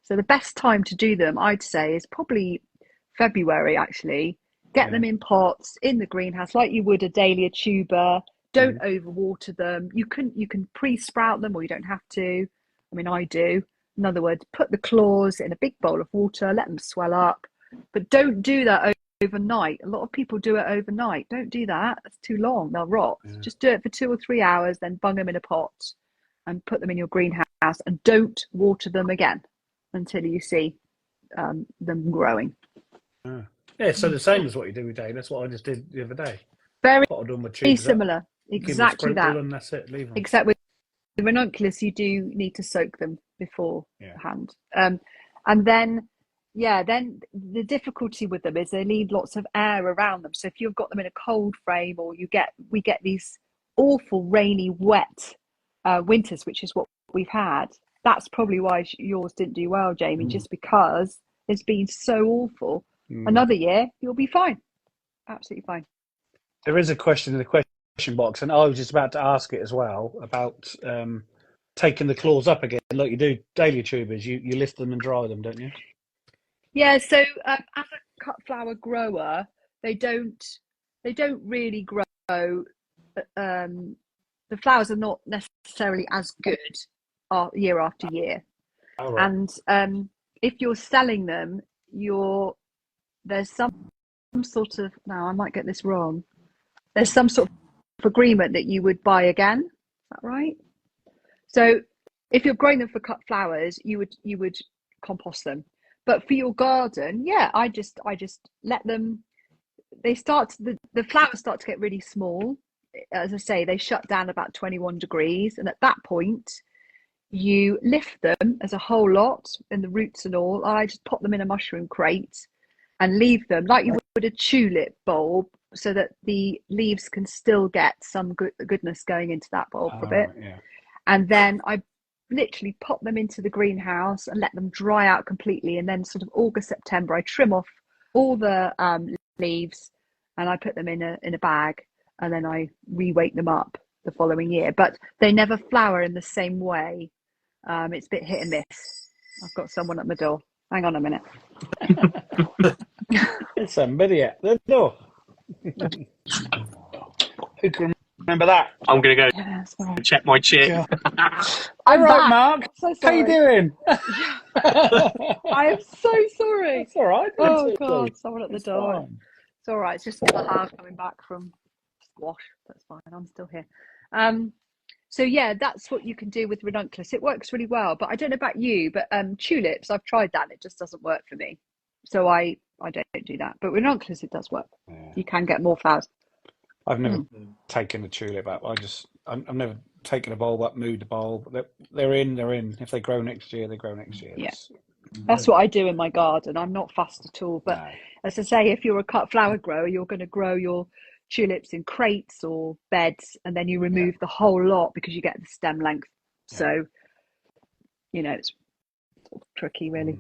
So the best time to do them, I'd say, is probably February, actually. Get them in pots in the greenhouse like you would a dahlia tuber. Don't overwater them. You can pre-sprout them, or you don't have to. I mean, I do. In other words, put the claws in a big bowl of water, let them swell up, but don't do that overnight. A lot of people do it overnight. Don't do that. That's too long. They'll rot. Just do it for 2 or 3 hours, then bung them in a pot and put them in your greenhouse, and don't water them again until you see them growing. Yeah, so the same as what you do with dahlia. That's what I just did the other day. Very similar. Up, exactly that. And that's it. Leave them. Except with the ranunculus, you do need to soak them beforehand. And then the difficulty with them is they need lots of air around them. So if you've got them in a cold frame, or we get these awful rainy, wet winters, which is what we've had. That's probably why yours didn't do well, Jamie, just because has been so awful. Another year, you'll be fine. Absolutely fine. There is a question in the question box, and I was just about to ask it as well, about taking the claws up again. Like you do dahlia tubers, you lift them and dry them, don't you? Yeah, so as a cut flower grower, they don't really grow. The flowers are not necessarily as good year after year. Oh, right. And if you're selling them, there's some sort of, now I might get this wrong, there's some sort of agreement that you would buy again. Is that right? So if you're growing them for cut flowers, you would compost them. But for your garden, yeah, I just let them. The flowers start to get really small. As I say, they shut down about 21 degrees, and at that point, you lift them as a whole lot, and the roots and all. I just pop them in a mushroom crate and leave them like you would a tulip bulb, so that the leaves can still get some goodness going into that bulb for a bit. Right, yeah. And then I literally pop them into the greenhouse and let them dry out completely. And then sort of August, September, I trim off all the leaves and I put them in a bag, and then I re-wake them up the following year. But they never flower in the same way. It's a bit hit and miss. I've got someone at my door. Hang on a minute. There's somebody at the door. Who can remember that? I'm going to go check my chip. Yeah. I'm all right, back. Mark. So how you doing? I am so sorry. It's all right. Oh, God, someone at the door. Fine. It's all right. It's just the half coming back from squash. That's fine. I'm still here. So yeah, that's what you can do with ranunculus. It works really well. But I don't know about you, but tulips, I've tried that and it just doesn't work for me. So I don't do that. But ranunculus, it does work. Yeah. You can get more flowers. I've never taken a tulip up. I've never taken a bulb up, moved a bulb. They're in. If they grow next year, they grow next year. Yeah. That's what I do in my garden. I'm not fussed at all. But as I say, if you're a cut flower grower, you're going to grow your tulips in crates or beds, and then you remove the whole lot because you get the stem length. Yeah. So, it's sort of tricky, really.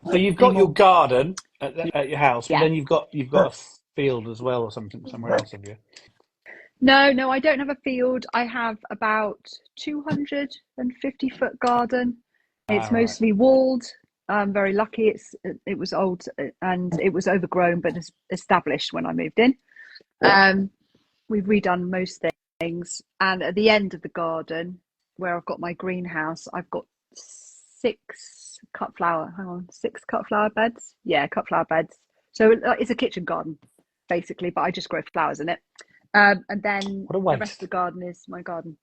So you've got your garden at your house, but then you've got a field as well, or something somewhere else, have you? No, I don't have a field. I have about 250-foot garden. It's mostly walled. I'm very lucky. It was old and it was overgrown, but established when I moved in. We've redone most things, and at the end of the garden, where I've got my greenhouse, I've got 6 cut flower beds. Yeah, cut flower beds. So it's a kitchen garden, basically, but I just grow flowers in it. And then the rest of the garden is my garden.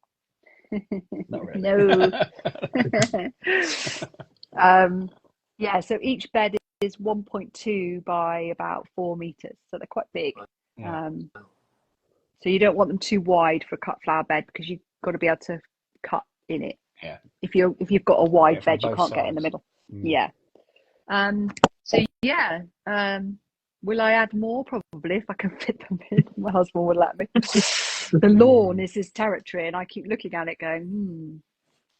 Not really. No. Yeah, so each bed is 1.2 by about 4 meters, so they're quite big. Yeah. So you don't want them too wide for a cut flower bed because you've got to be able to cut in it. Yeah. If you've got a wide bed, you can't sides. get in the middle. Yeah. So yeah. Will I add more? Probably, if I can fit them in. My husband would let me. The lawn is his territory, and I keep looking at it going,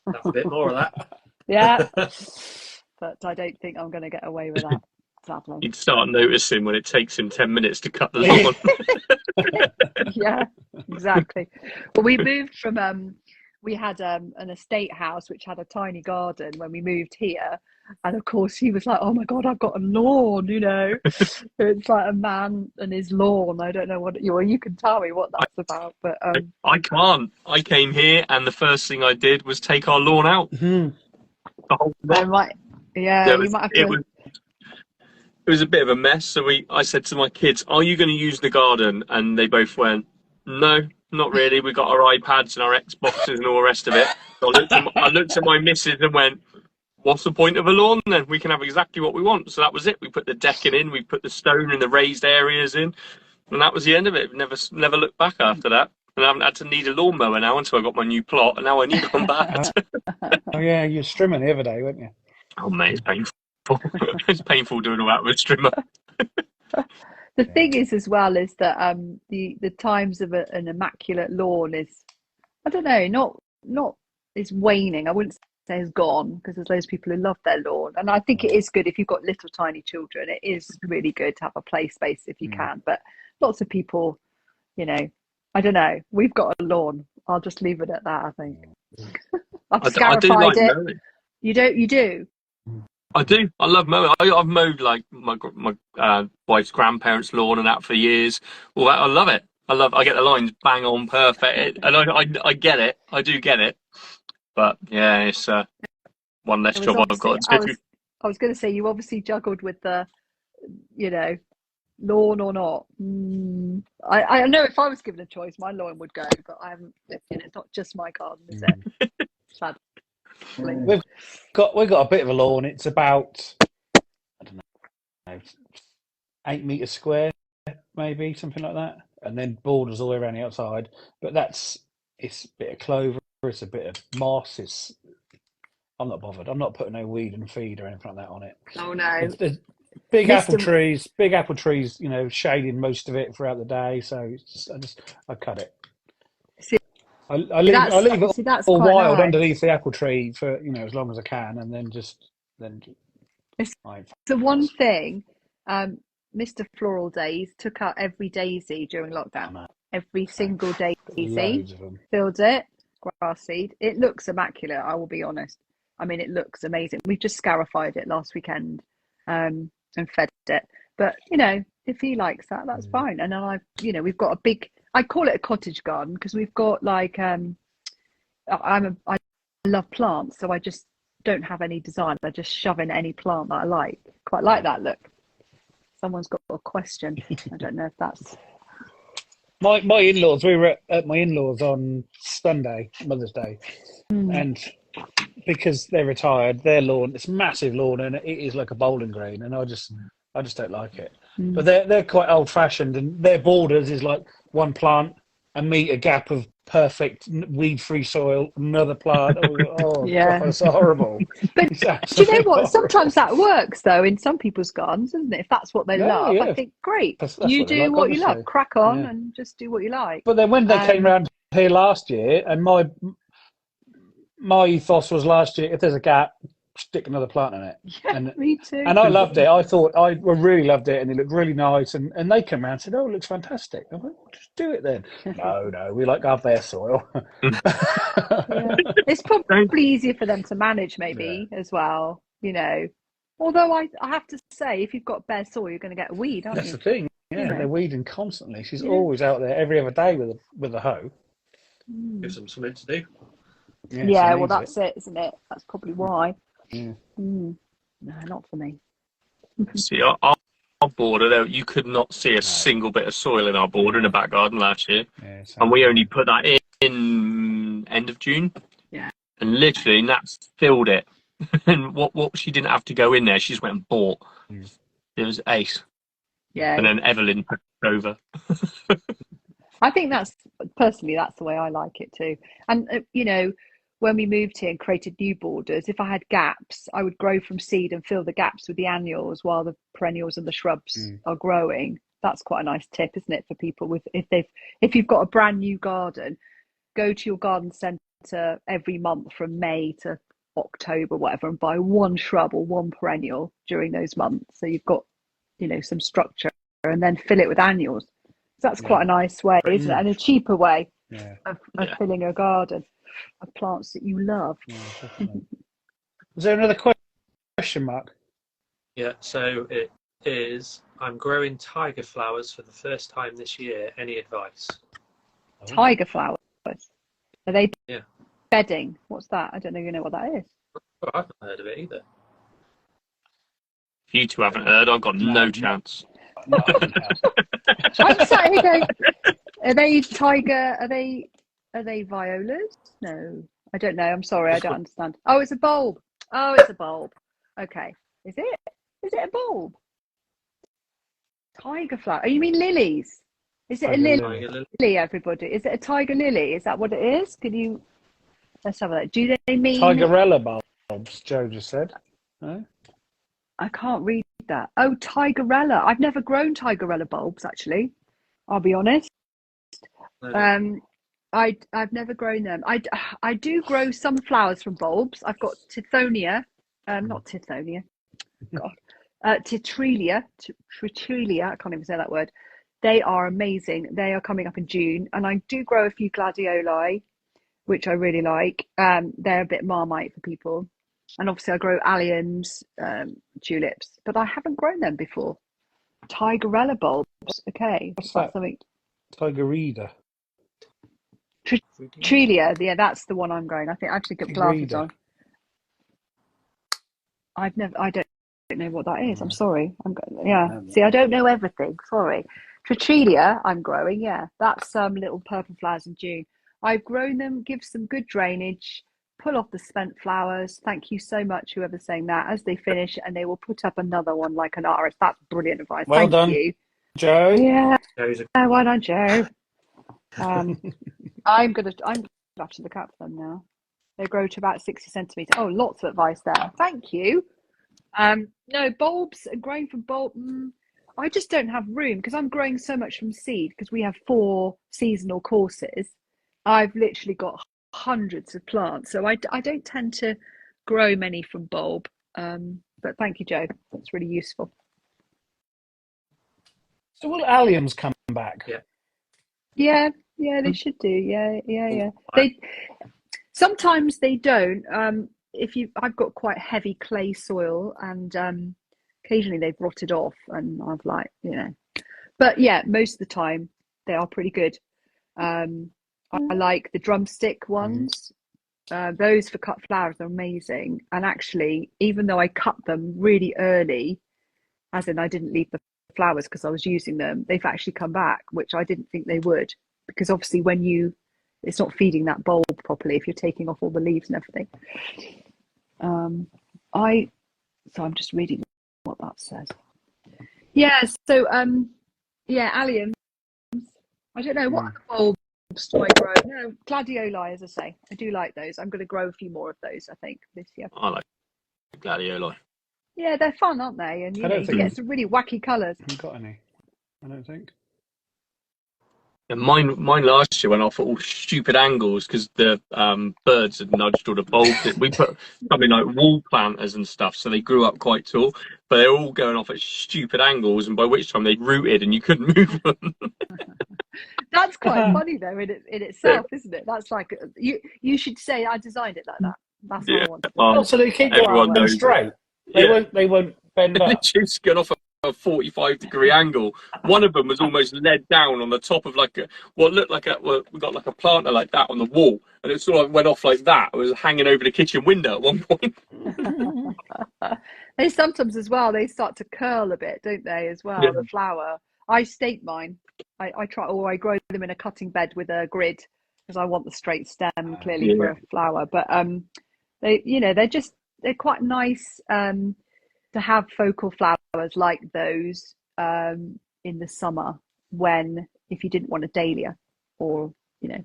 That's a bit more of that. Yeah. But I don't think I'm going to get away with that, sadly. You'd start noticing when it takes him 10 minutes to cut the lawn. Yeah, exactly. Well, we moved from, we had an estate house which had a tiny garden when we moved here. And of course, he was like, oh my God, I've got a lawn, It's like a man and his lawn. I don't know what you can tell me what that's about. But I can't. I came here and the first thing I did was take our lawn out. Mm-hmm. The whole lot. You might have to... It was a bit of a mess. So I said to my kids, are you going to use the garden? And they both went, no, not really. We got our iPads and our Xboxes and all the rest of it. So I looked at my missus and went, what's the point of a lawn then? We can have exactly what we want. So that was it. We put the decking in, we put the stone and the raised areas in, and that was the end of it. Never looked back after that. And I haven't had to need a lawnmower now until I got my new plot, and now I need one back. Oh yeah, you were strimming the other day, weren't you? Oh mate, it's painful. It's painful doing all that with a strimmer. The thing is, as well, is that the times of an immaculate lawn is, I don't know, not is waning. I wouldn't say is gone, because there's loads of people who love their lawn, and I think it is good if you've got little tiny children. It is really good to have a play space if you can, but lots of people, I don't know, we've got a lawn. I'll just leave it at that. I think I've I do scarified like it. mowing. You do. I do. I love mowing. I've mowed like my wife's grandparents' lawn and that for years. All that, I love it. I get the lines bang on perfect, and I get it. I do get it. But yeah, it's one less job I've got to do. I was going to say, you obviously juggled with the, lawn or not. I know if I was given a choice, my lawn would go, but I haven't. It's not just my garden, is it? Sadly. We've got a bit of a lawn. It's about, I don't know, 8 meters square, maybe something like that, and then borders all the way around the outside. But it's a bit of clover, it's a bit of moss. I'm not bothered. I'm not putting no weed and feed or anything like that on it. Oh no. There's big apple trees, shading most of it throughout the day. So I cut it. I leave it all wild underneath the apple tree for as long as I can, and then it's the one thing. Mr. Floral Days took out every daisy during lockdown. Every single daisy, filled it, grass seed. It looks immaculate, I will be honest. I mean, it looks amazing. We just scarified it last weekend and fed it. But, if he likes that, that's fine. And then we've got a big, I call it a cottage garden, because we've got like, I love plants. So I just don't have any design. I just shove in any plant that I like. Quite like that look. Someone's got a question. I don't know if that's... My in-laws, we were at my in-laws on Sunday, Mother's Day, and because they're retired, their lawn, it's a massive lawn, and it is like a bowling green, and I just don't like it. But they're quite old-fashioned, and their borders is like one plant, a metre gap of perfect weed-free soil, another plant. Yeah. God, it's horrible. But do you know what? Sometimes that works, though, in some people's gardens, isn't it? If that's what they love, I think, great. That's you what do like, what you obviously. love. Crack on and just do what you like. But then when they came around here last year, and my ethos was last year, if there's a gap, stick another plant in it. Yeah, me too. And I loved it. I really loved it, and it looked really nice. And they came around and said, "Oh, it looks fantastic." I went, "Well, just do it then." No, we like our bare soil. It's probably easier for them to manage, maybe as well. Although I have to say, if you've got bare soil, you're going to get a weed, aren't you? That's the thing. Yeah, they're weeding constantly. She's always out there every other day with a hoe. Gives them something to do. Yeah, well, that's it, isn't it? That's probably why. Yeah. No, not for me. See, our border, you could not see a single bit of soil in our border in the back garden last year. Yeah, and we only put that in end of June. Yeah. And literally, Nat's filled it. And what she didn't have to go in there, she just went and bought. It was ace. Yeah. And then Evelyn took over. I think that's the way I like it too. And, when we moved here and created new borders, if I had gaps, I would grow from seed and fill the gaps with the annuals while the perennials and the shrubs are growing. That's quite a nice tip, isn't it, for people if you've got a brand new garden, go to your garden centre every month from May to October, whatever, and buy one shrub or one perennial during those months. So you've got, some structure, and then fill it with annuals. So that's quite a nice way, isn't it? And a cheaper way of filling a garden of plants that you love. Is there another question, Mark? Yeah, so it is, I'm growing tiger flowers for the first time this year. Any advice? Tiger flowers? Are they bedding? What's that? I don't know what that is. Oh, I've not heard of it either. If you two haven't heard, I've got no chance. I'm sat here going, are they tiger? Are they violas? No, I don't know. I'm sorry, I don't understand. Oh, it's a bulb. Oh, it's a bulb. Okay. Is it? Is it a bulb? Tiger flower. Oh, you mean lilies? Is it a lily, everybody? Is it a tiger lily? Is that what it is? Let's have a look. Do they mean... Tigerella bulbs, Joe just said. No? I can't read that. Oh, tigerella. I've never grown tigerella bulbs, actually. I'll be honest. No. I've never grown them. I do grow some flowers from bulbs. I've got Tithonia, not Tithonia, God, Titrelia, Tritrelia. I can't even say that word. They are amazing. They are coming up in June, and I do grow a few gladioli, which I really like. They're a bit Marmite for people, and obviously I grow alliums, tulips, but I haven't grown them before. Tigerella bulbs. Okay, What's that's that? something. Tigerida. Trelia, yeah, that's the one I'm growing. I think I actually got glasses Tigrida. on. I don't know what that is. I'm sorry. No. See, I don't know everything. Sorry. Tritrelia, I'm growing. Yeah, that's some little purple flowers in June. I've grown them. Give some good drainage. Pull off the spent flowers. Thank you so much, whoever's saying that. As they finish, and they will put up another one like an iris. That's brilliant advice. Well Thank done, you. Joe. Yeah. Joe's a Why not, Joe? I'm gonna have to look up for them now. They grow to about 60 centimeters. Oh, lots of advice there. Thank you. No, bulbs and growing from bulb. I just don't have room because I'm growing so much from seed because we have 4 seasonal courses. I've literally got hundreds of plants, so I don't tend to grow many from bulb. But thank you, Joe. That's really useful. So will alliums come back? Yeah, they should do. Yeah. Sometimes they don't. I've got quite heavy clay soil, and occasionally they've rotted off, and I've but yeah, most of the time they are pretty good. I like the drumstick ones. Those for cut flowers are amazing. And actually, even though I cut them really early, as in I didn't leave the flowers because I was using them, they've actually come back, which I didn't think they would, because obviously it's not feeding that bulb properly if you're taking off all the leaves and everything. So I'm just reading what that says. Yeah, so alliums. I don't know what other bulbs do I grow. No, gladioli, as I say. I do like those. I'm going to grow a few more of those, I think, this year. I like gladioli. Yeah, they're fun, aren't they? And you get some really wacky colours. Haven't got any, I don't think. And mine last year went off at all stupid angles because the birds had nudged all the bulbs. We put something like wall planters and stuff, so they grew up quite tall, but they're all going off at stupid angles, and by which time they'd rooted and you couldn't move them. That's quite funny though in itself, isn't it? That's like you should say I designed it like that. That's what I want to do. Oh, so they keep going straight. They won't bend up. They just get off a 45-degree angle. One of them was almost led down on the top of we got like a planter like that on the wall, and it sort of went off like that. It was hanging over the kitchen window at one point. They sometimes as well, they start to curl a bit, don't they, as well, the flower. I stake mine. I grow them in a cutting bed with a grid because I want the straight stem clearly for a flower. But they're quite nice to have focal flowers like those in the summer if you didn't want a dahlia or I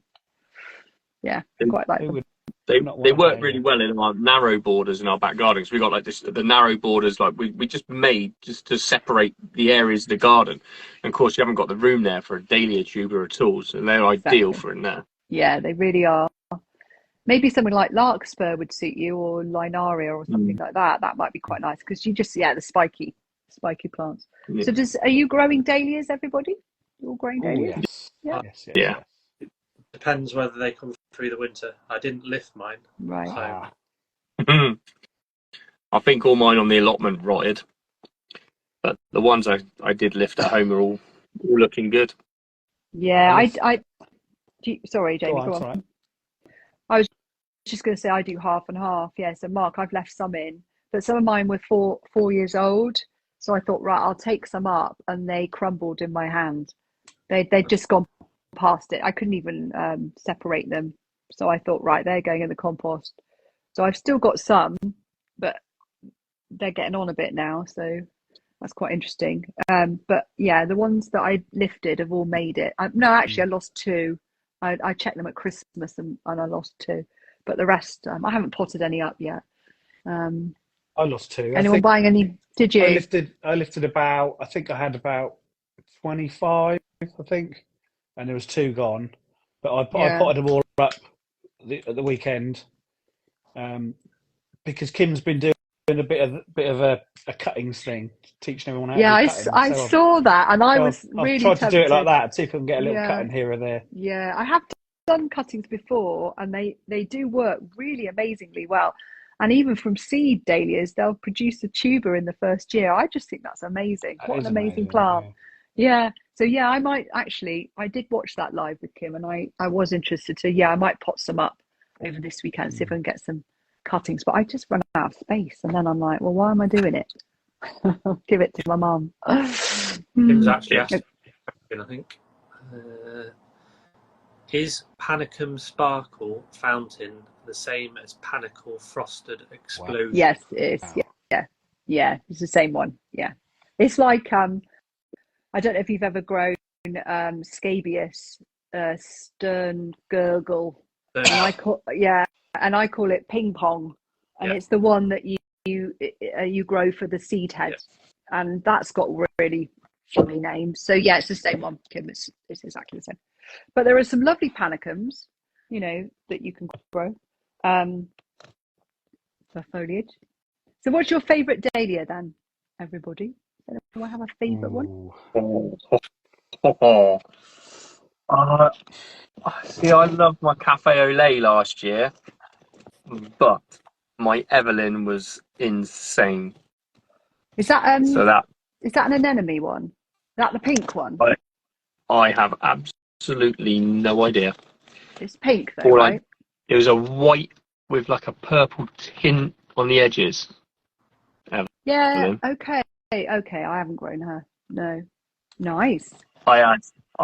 quite like them. They work really well in our narrow borders in our back gardens. We got like the narrow borders, like we just made just to separate the areas of the garden. And of course, you haven't got the room there for a dahlia tuber at all, so they're ideal for in there. Yeah, they really are. Maybe something like larkspur would suit you, or linaria, or something like that. That might be quite nice because you just the spiky plants. Yeah. So are you growing dahlias, everybody? You're all growing dahlias? Yes. Depends whether they come through the winter. I didn't lift mine. Right. So. I think all mine on the allotment rotted, but the ones I did lift at home are all looking good. Yeah, sorry, Jamie, go on. Right. I was just going to say I do half and half. Yeah, so Mark, I've left some in, but some of mine were 4 years old. So I thought, right, I'll take some up, and they crumbled in my hand. They'd just gone past it. I couldn't even separate them. So I thought, right, they're going in the compost. So I've still got some, but they're getting on a bit now. So that's quite interesting. But yeah, the ones that I lifted have all made it. I lost 2. I checked them at Christmas and I lost 2. But the rest, I haven't potted any up yet. I lost 2. Anyone buying any? Did you? I lifted about, I think I had about 25, I think. And there was 2 gone. But I Yeah. potted them all up at the weekend because Kim's been doing a bit of a cuttings thing, teaching everyone how to Yeah, do cutting. I So saw that, and I was I've really tried to do it like tempted. that, see if I can get a little Yeah. cutting here or there. Yeah, I have done cuttings before, and they do work really amazingly well. And even from seed dahlias, they'll produce a tuber in the first year. I just think that's amazing. That What is an amazing amazing, plant. Yeah. So yeah, I might actually, I did watch that live with Kim, and I was interested to, yeah, I might pot some up over this weekend, see if I can get some cuttings. But I just run out of space, and then I'm like, well, why am I doing it? I'll give it to my mum. Kim's actually asked a question, I think. Is Panicum Sparkle Fountain the same as Panicle Frosted Explosion? Yes, it is. Yeah, it's the same one. Yeah, it's like I don't know if you've ever grown scabious, stern gurgle, and I call it ping pong, and it's the one that you grow for the seed heads, and that's got really funny names. So yeah, it's the same one, Kim. It's exactly the same. But there are some lovely panicums, that you can grow for foliage. So what's your favourite dahlia then, everybody? Does anyone have a favourite one? See, I loved my Cafe au lait last year, but my Evelyn was insane. Is that So that is that an anemone one? Is that the pink one? I have absolutely no idea. It's pink though, right? It was a white with like a purple tint on the edges. Yeah. Okay. I haven't grown her. No. Nice. I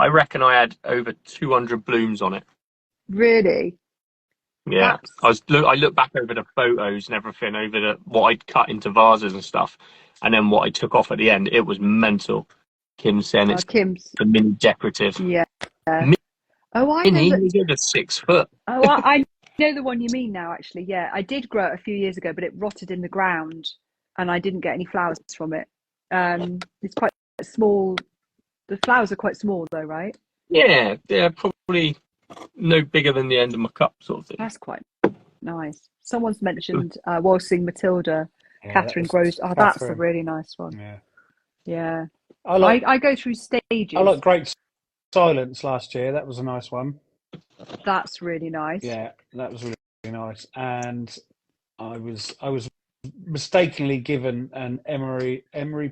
reckon I had over 200 blooms on it. Really? Yeah. I looked back over the photos and everything, over what I'd cut into vases and stuff, and then what I took off at the end. It was mental. Kim's saying it's the mini decorative. Yeah. I know He's over 6 foot. I know the one you mean now. Actually, yeah, I did grow it a few years ago, but it rotted in the ground, and I didn't get any flowers from it. It's quite small. The flowers are quite small, though, right? Yeah, they're probably no bigger than the end of my cup, sort of thing. That's quite nice. Someone's mentioned Waltzing Matilda. Yeah, Catherine grows. Oh, that's a really nice one. Yeah. I go through stages. I like Great Silence last year. That was a nice one. That's really nice. Yeah, that was really nice. And I was mistakenly given an emery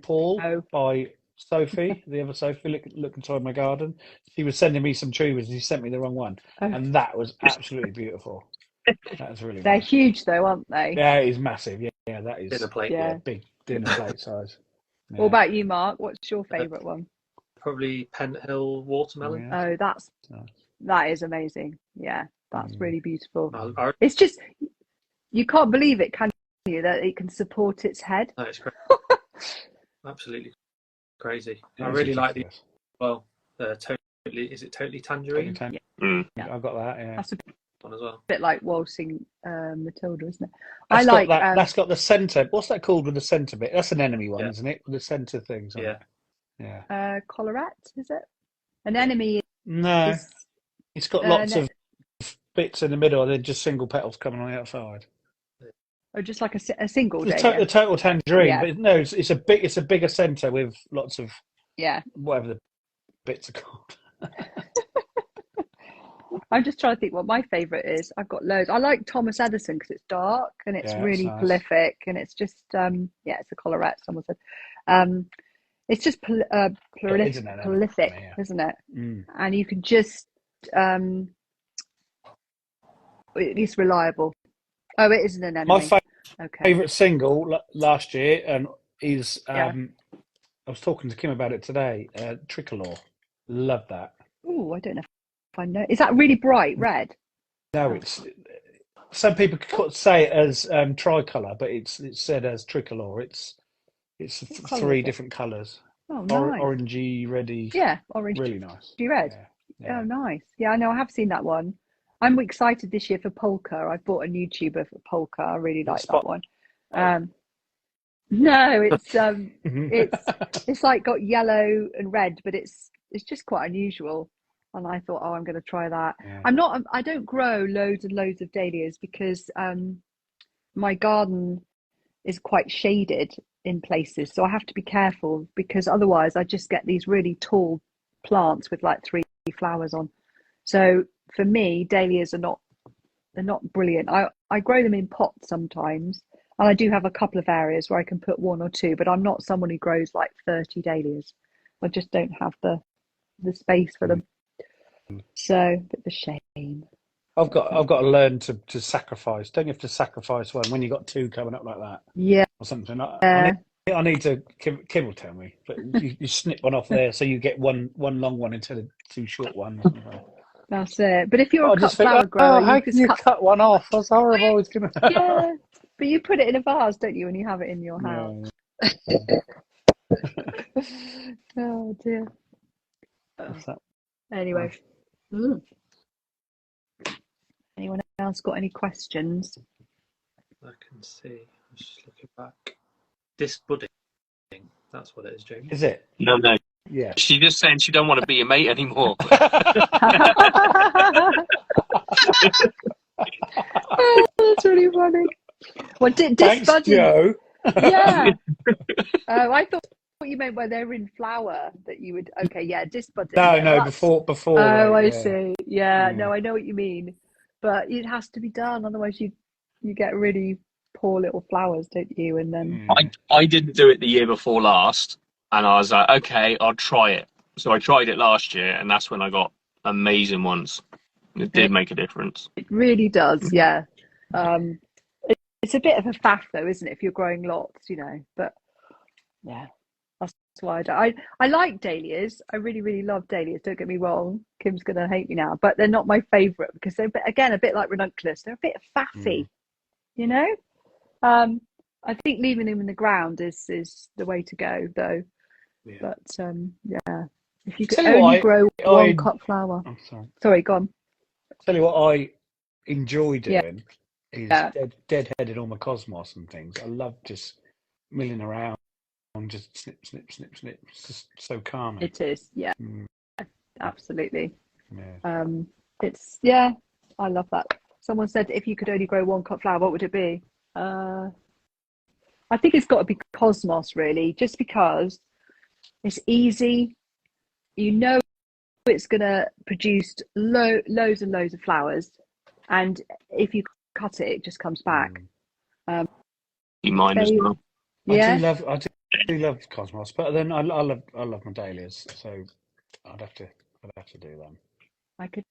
Paul by Sophie, the other Sophie. Look inside my garden. She was sending me some tubers, and she sent me the wrong one, and that was absolutely beautiful. That was really. They're nice. huge, though, aren't they? Yeah, it is massive. Yeah, that is dinner plate. Yeah, big dinner plate size. Yeah. What about you, Mark? What's your favourite one? Probably Pent Hill Watermelon. Oh, that is amazing. Yeah, that's really beautiful. It's just, you can't believe it, can you, that it can support its head? No, it's crazy. Absolutely crazy. I really like the is it Totally Tangerine? Yeah. I've got that. Yeah, that's a one as well. Bit like Waltzing Matilda, isn't it? That's got the centre. What's that called with the centre bit? That's an enemy one, isn't it? With the centre things. Yeah. Collarette, is it? An enemy? No, it's got lots of bits in the middle, and then just single petals coming on the outside. Or just like a single day. The total tangerine, but no, it's a bigger centre with lots of whatever the bits are called. I'm just trying to think what my favourite is. I've got loads. I like Thomas Edison because it's dark and it's really prolific, and it's just it's a collarette. Someone said, it's just prolific, isn't it? And you can just it's reliable. Oh, it isn't an enemy. My favourite single last year and is I was talking to Kim about it today. Tricolor, love that. Oh, I don't know if I know. Is that really bright red? No, it's some people could say it as tricolour, but it's said as tricolor. It's three different colours. Oh, nice. Orangey, reddy. Yeah, orange. Really nice. Red. Yeah. Oh, nice. Yeah, I know. I have seen that one. I'm excited this year for polka. I bought a new tuber for polka. I really like that one. No, it's it's like got yellow and red, but it's just quite unusual. and I thought, oh, I'm going to try that. Yeah. I don't grow loads and loads of dahlias because my garden is quite shaded in places, so I have to be careful because otherwise I just get these really tall plants with like 3 flowers on. So for me, dahlias they're not brilliant. I grow them in pots sometimes, and I do have a couple of areas where I can put 1 or 2, but I'm not someone who grows like 30 dahlias. I just don't have the space for them. So, bit of a shame. I've got to learn to sacrifice. Don't you have to sacrifice one when you got 2 coming up like that? Yeah. Or something. I need to. Kim will tell me. But you snip one off there, so you get one long one instead of 2 short ones. That's it. But if you're a cut think, flower grower, how can you cut one off? That's horrible. It's gonna. Yeah, but you put it in a vase, don't you, when you have it in your house? Yeah. Oh dear. What's that? Anyway. Anyone else got any questions? I can see. I'm just looking back. Disc budding. That's what it is, Jamie. Is it? No. Yeah. She's just saying she don't want to be your mate anymore. That's really funny. Well, Thanks, Joe. Yeah. I thought you meant where they're in flower that you would. Okay, yeah, disc budding. No, before. Oh, I see. Yeah, no, I know what you mean, but it has to be done, otherwise you get really poor little flowers, don't you? And then I didn't do it the year before last, and I was like, okay, I'll try it. So I tried it last year, and that's when I got amazing ones. It did make a difference. It really does, yeah. It's a bit of a faff though, isn't it, if you're growing lots, but yeah, that's why I like dahlias. I really, really love dahlias, don't get me wrong. Kim's gonna hate me now, but they're not my favorite because they're, again, a bit like ranunculus. They're a bit faffy, I think leaving them in the ground is the way to go though. But yeah, if you could only grow one cut flower. Sorry, go on. Tell you what I enjoy doing is deadheading all my cosmos and things. I love just milling around and just snip. It's just so calming. It is, yeah. Absolutely. Yeah. I love that. Someone said if you could only grow one cut flower, what would it be? I think it's got to be cosmos, really, just because it's easy. It's going to produce loads and loads of flowers, and if you cut it just comes back. Mine as well. Yeah, I do love cosmos, but then I love my dahlias, so I'd have to do them. I could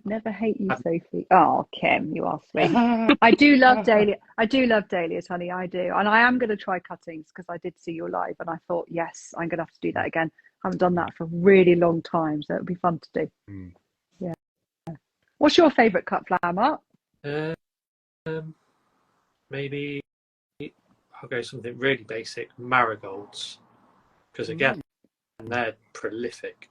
never hate you, Sophie. Oh, Kim, you are sweet. I do love dahlias, honey. I do, and I am going to try cuttings because I did see you live, and I thought, yes, I'm going to have to do that again. I haven't done that for a really long time, so it would be fun to do. Yeah. What's your favourite cut flower, Mark? Maybe I'll go something really basic, marigolds, because again, they're prolific,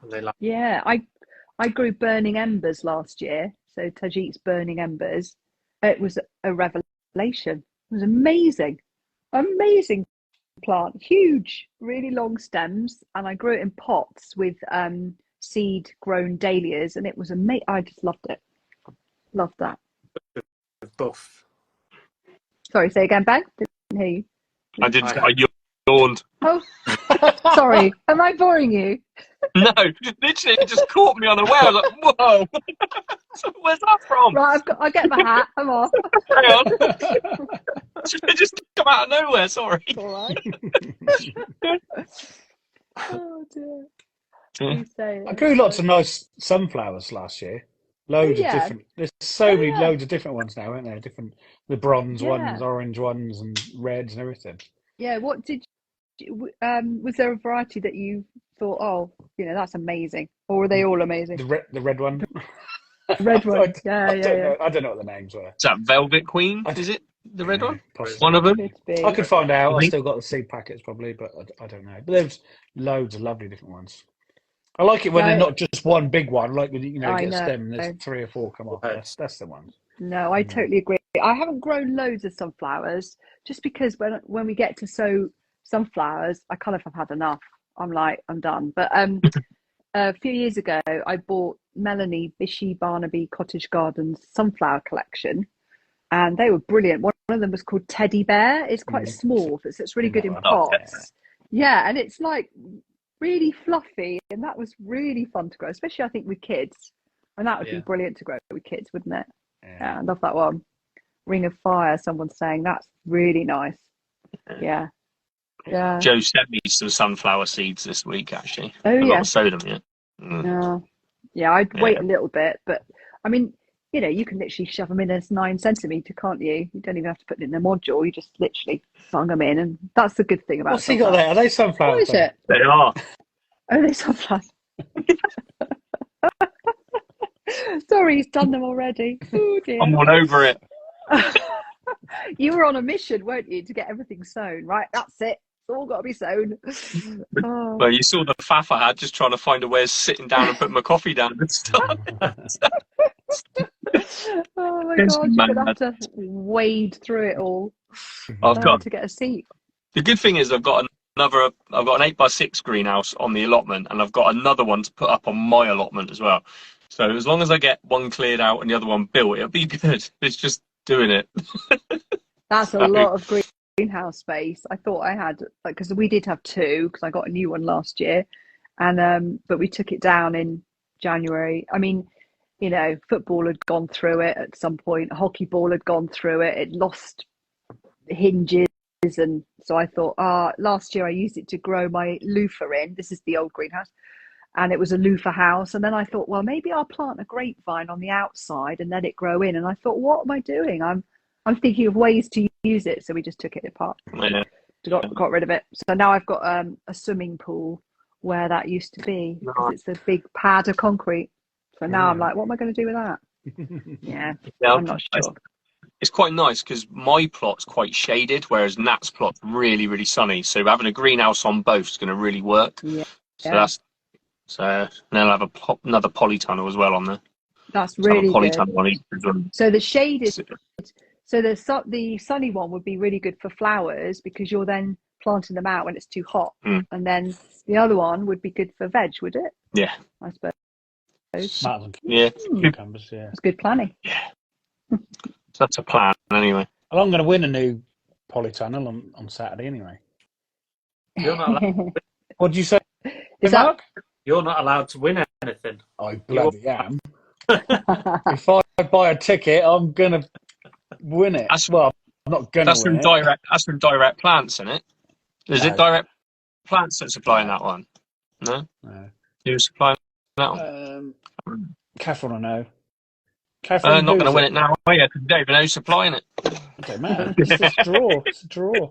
and they like. Yeah, I grew burning embers last year, so Tajik's burning embers. It was a revelation. It was amazing plant, huge, really long stems, and I grew it in pots with seed grown dahlias, and it was amazing. I just loved it. Loved that. Buff. Sorry, say again, Ben. Didn't hear you. I didn't. I yawned. Oh, sorry. Am I boring you? No, literally, it just caught me unaware. I was like, whoa, where's that from? Right, I'll get my hat. I'm off. Hang on. It just come out of nowhere, sorry. It's all right. Oh, dear. I grew lots of nice sunflowers last year. Loads of different. There's loads of different ones now, aren't there? The bronze ones, orange ones, and reds and everything. Yeah. What did you, was there a variety that you thought, oh, that's amazing, or were they all amazing? The red one. Red one. I don't know what the names were. Is that Velvet Queen? Is it the red one? Possibly. One of them. I could find out. I still got the seed packets probably, but I don't know. But there's loads of lovely different ones. I like it when they're not just one big one, like when you get a stem and there's 3 or 4 come off. That's the one. No, I totally agree. I haven't grown loads of sunflowers just because when we get to sow sunflowers, I kind of have had enough. I'm like, I'm done. But a few years ago, I bought Melanie Bishy Barnaby Cottage Gardens sunflower collection, and they were brilliant. One of them was called Teddy Bear. It's quite small, so it's really good in pots. Yeah, and it's like really fluffy, and that was really fun to grow, especially I think with kids. And that would be brilliant to grow with kids, wouldn't it? Yeah, I love that one. Ring of Fire, someone's saying that's really nice. Yeah. Yeah. Joe sent me some sunflower seeds this week, actually. Oh, I've yeah. not sowed them yet. Mm. Yeah, I'd wait a little bit, but I mean, you know, you can literally shove them in as 9 centimetre, can't you? You don't even have to put it in a module. You just literally bung them in, and that's the good thing about. What's he got there? Are they sunflowers? What is it? They are. Oh, they're sunflowers. Sorry, he's done them already. Oh dear. I'm all over it. You were on a mission, weren't you, to get everything sown? Right, that's it. It's all got to be sown. Oh. Well, you saw the faff I had just trying to find a way of sitting down and putting my coffee down and stuff. Oh my God, you're gonna have to wade through it all. I've got to get a seat. The good thing is I've got an 8x6 greenhouse on the allotment, and I've got another one to put up on my allotment as well. So as long as I get one cleared out and the other one built, it'll be good. It's just doing it. That's a lot of greenhouse space. I thought I had, because we did have 2, because I got a new one last year, and but we took it down in January. I mean, you know, football had gone through it at some point. Hockey ball had gone through it. It lost hinges, and so I thought, last year I used it to grow my loofah in. This is the old greenhouse. And it was a loofah house. And then I thought, well, maybe I'll plant a grapevine on the outside and let it grow in. And I thought, what am I doing? I'm thinking of ways to use it. So we just took it apart, got rid of it. So now I've got a swimming pool where that used to be, because it's a big pad of concrete. So now I'm like, what am I going to do with that? Yeah, I'm not sure. It's quite nice because my plot's quite shaded, whereas Nat's plot's really, really sunny. So having a greenhouse on both is going to really work. Yeah. So and then I'll have another polytunnel as well on there. That's really good. On each as well. So the shaded, so the sunny one would be really good for flowers, because you're then planting them out when it's too hot, and then the other one would be good for veg, would it? Yeah, I suppose. Yeah, cucumbers. Yeah, it's good planning. Yeah, so that's a plan anyway. Well, I'm going to win a new polytunnel on Saturday anyway. You're not allowed. What did you say? Is that? You're not allowed to win anything. I bloody am. If I buy a ticket, I'm going to win it. I'm not going to win it. That's from Direct Plants, isn't it? Is it Direct Plants that's supplying that one? No? No. You're supplying that one? Catherine, I know. Catherine, not going to win it now, are you? Because you don't even know who's supplying it. Okay, man. It's a draw. It's a draw.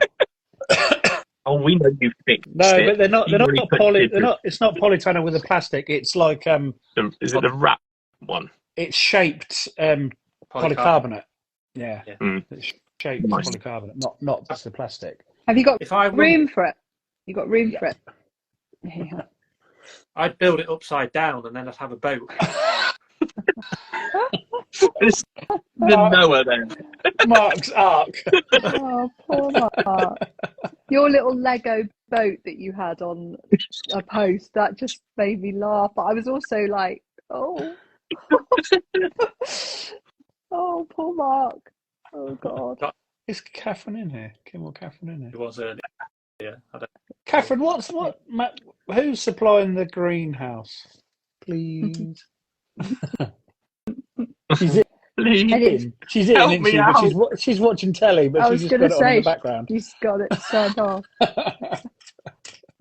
Oh, we know you fixed No, it. but they're not poly. They're not. It's not polytunnel with a plastic. It's like Is it the wrap one? It's shaped polycarbonate. Yeah. It's shaped Nice. polycarbonate, not just the plastic. Have you got room for it? You got room for it? Yeah. I'd build it upside down and then I'd have a boat. It's the Noah then. Mark's Ark. Oh, poor Mark. Your little Lego boat that you had on a post, that just made me laugh. But I was also like, oh. Oh, poor Mark. Oh, God. Is Catherine in here? Kim or Catherine in here? It was early. Yeah. Catherine, who's supplying the greenhouse? Please. She's in. She's in, isn't she? But she's watching telly, but she's just got it on in the background. She's got it turned off.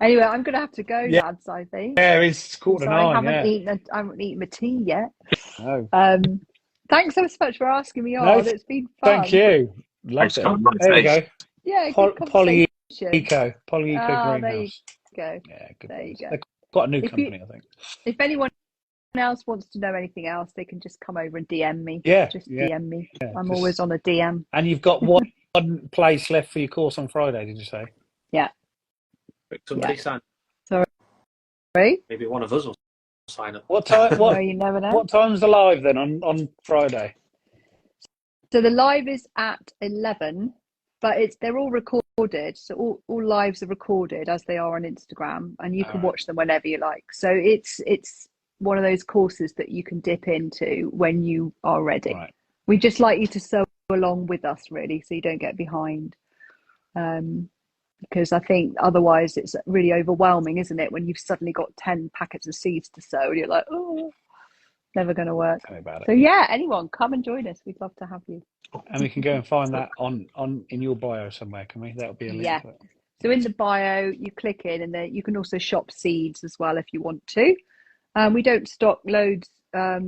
Anyway, I'm going to have to go, lads, I think. Yeah, it's 8:45. I haven't eaten my tea yet. No. Thanks so much for asking me on. It's been fun. Thank you. Loved it. There we go. Yeah, Polyeco greenhouse. There you go. Yeah, good. There you go. They've got a new company, I think. If anyone else wants to know anything else, they can just come over and DM me. DM me. Yeah, I'm always on a DM. And you've got one place left for your course on Friday, did you say? Yeah. Somebody sign. Sorry? Maybe one of us will sign up. What time? No, you never know. What time's the live then on Friday? So the live is at 11, but they're all recorded, so all lives are recorded as they are on Instagram, and you can watch them whenever you like. So it's one of those courses that you can dip into when you are ready. Right. We just like you to sew along with us, really, so you don't get behind. Because I think otherwise it's really overwhelming, isn't it? When you've suddenly got 10 packets of seeds to sew, and you're like, oh, never going to work. Tell me about it. So yeah, anyone, come and join us. We'd love to have you. And we can go and find that on in your bio somewhere, can we? That'll be a link. Yeah. To it. So in the bio, you click in, and then you can also shop seeds as well if you want to. We don't stock loads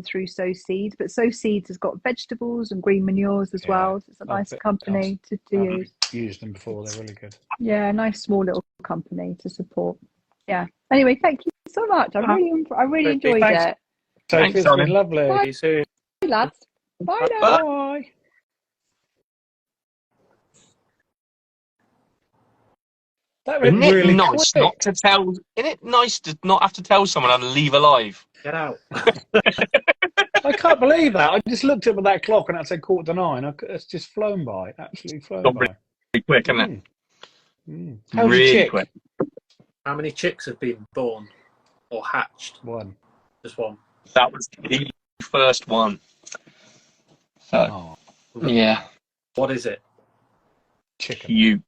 through Sow Seeds, but Sow Seeds has got vegetables and green manures as well. So it's a nice company to use. Used them before; they're really good. Yeah, nice small little company to support. Yeah. Anyway, thank you so much. I really enjoyed it. Sophie, it's been lovely. Bye. See you soon. Bye, lads. Bye now. Bye. That went Isn't it really nice quick. not to tell? Isn't it nice to not have to tell someone how to leave alive? Get out. I can't believe that. I just looked up at that clock and it said 9:15. It's just flown by. Absolutely flown Got by. really quick, isn't it? How's Really your chick? quick. How many chicks have been born or hatched? One. Just one. That was the first one. So, yeah. What is it? Chicken. Cute.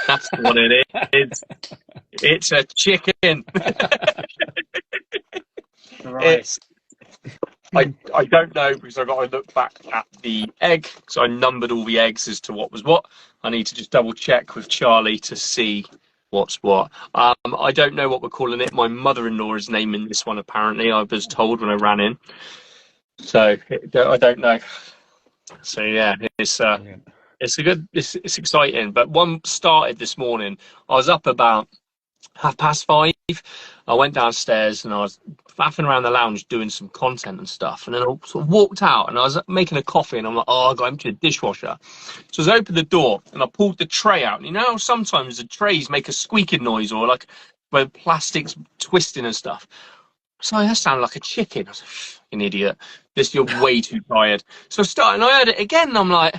That's what it is. It's a chicken. Right. I don't know because I got to look back at the egg. So I numbered all the eggs as to what was what. I need to just double check with Charlie to see what's what. I don't know what we're calling it. My mother-in-law is naming this one. Apparently, I was told when I ran in. So I don't know. So yeah, it's exciting. But one started this morning. I was up about 5:30. I went downstairs and I was faffing around the lounge doing some content and stuff. And then I sort of walked out and I was making a coffee and I'm like, oh, I got empty the dishwasher. So I opened the door and I pulled the tray out. And you know how sometimes the trays make a squeaking noise or like where plastic's twisting and stuff. So that sounded like a chicken. I was like, an idiot. You're way too tired. So I started and I heard it again and I'm like,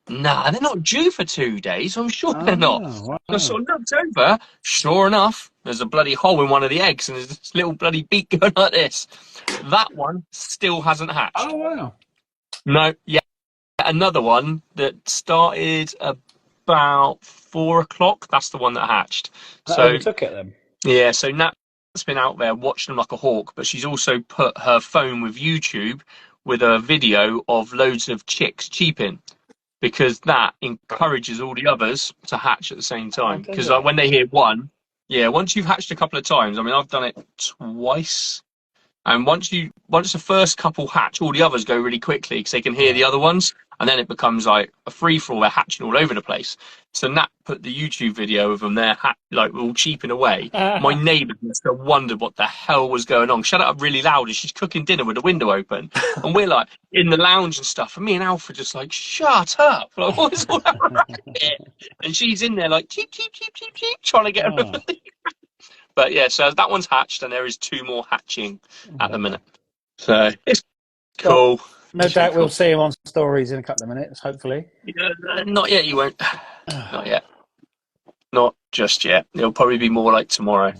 nah, they're not due for 2 days. I'm sure they're not. Wow. I sort of looked over. Sure enough, there's a bloody hole in one of the eggs, and there's this little bloody beak going like this. That one still hasn't hatched. Oh wow. No, yeah, another one that started about 4 o'clock. That's the one that hatched. So took it then. Yeah, so Nat's been out there watching them like a hawk, but she's also put her phone with YouTube with a video of loads of chicks cheeping. Because that encourages all the others to hatch at the same time. Because when they hear one, once you've hatched a couple of times, I mean, I've done it twice. And once the first couple hatch, all the others go really quickly because they can hear the other ones. And then it becomes like a free-for-all. They're hatching all over the place. So Nat put the YouTube video of them there, like all cheeping away. My neighbour must have wondered what the hell was going on. Shut up really loud as she's cooking dinner with the window open. And we're like in the lounge and stuff. And me and Alfred just like, shut up. Like, what's all that? And she's in there like, cheep, cheep, cheep, cheep, cheep, trying to get her to believe. But yeah, so that one's hatched and there is 2 more hatching at the minute. So it's cool. No doubt we'll see him on stories in a couple of minutes, hopefully. Not yet, you won't. Not yet. Not just yet. It'll probably be more like tomorrow.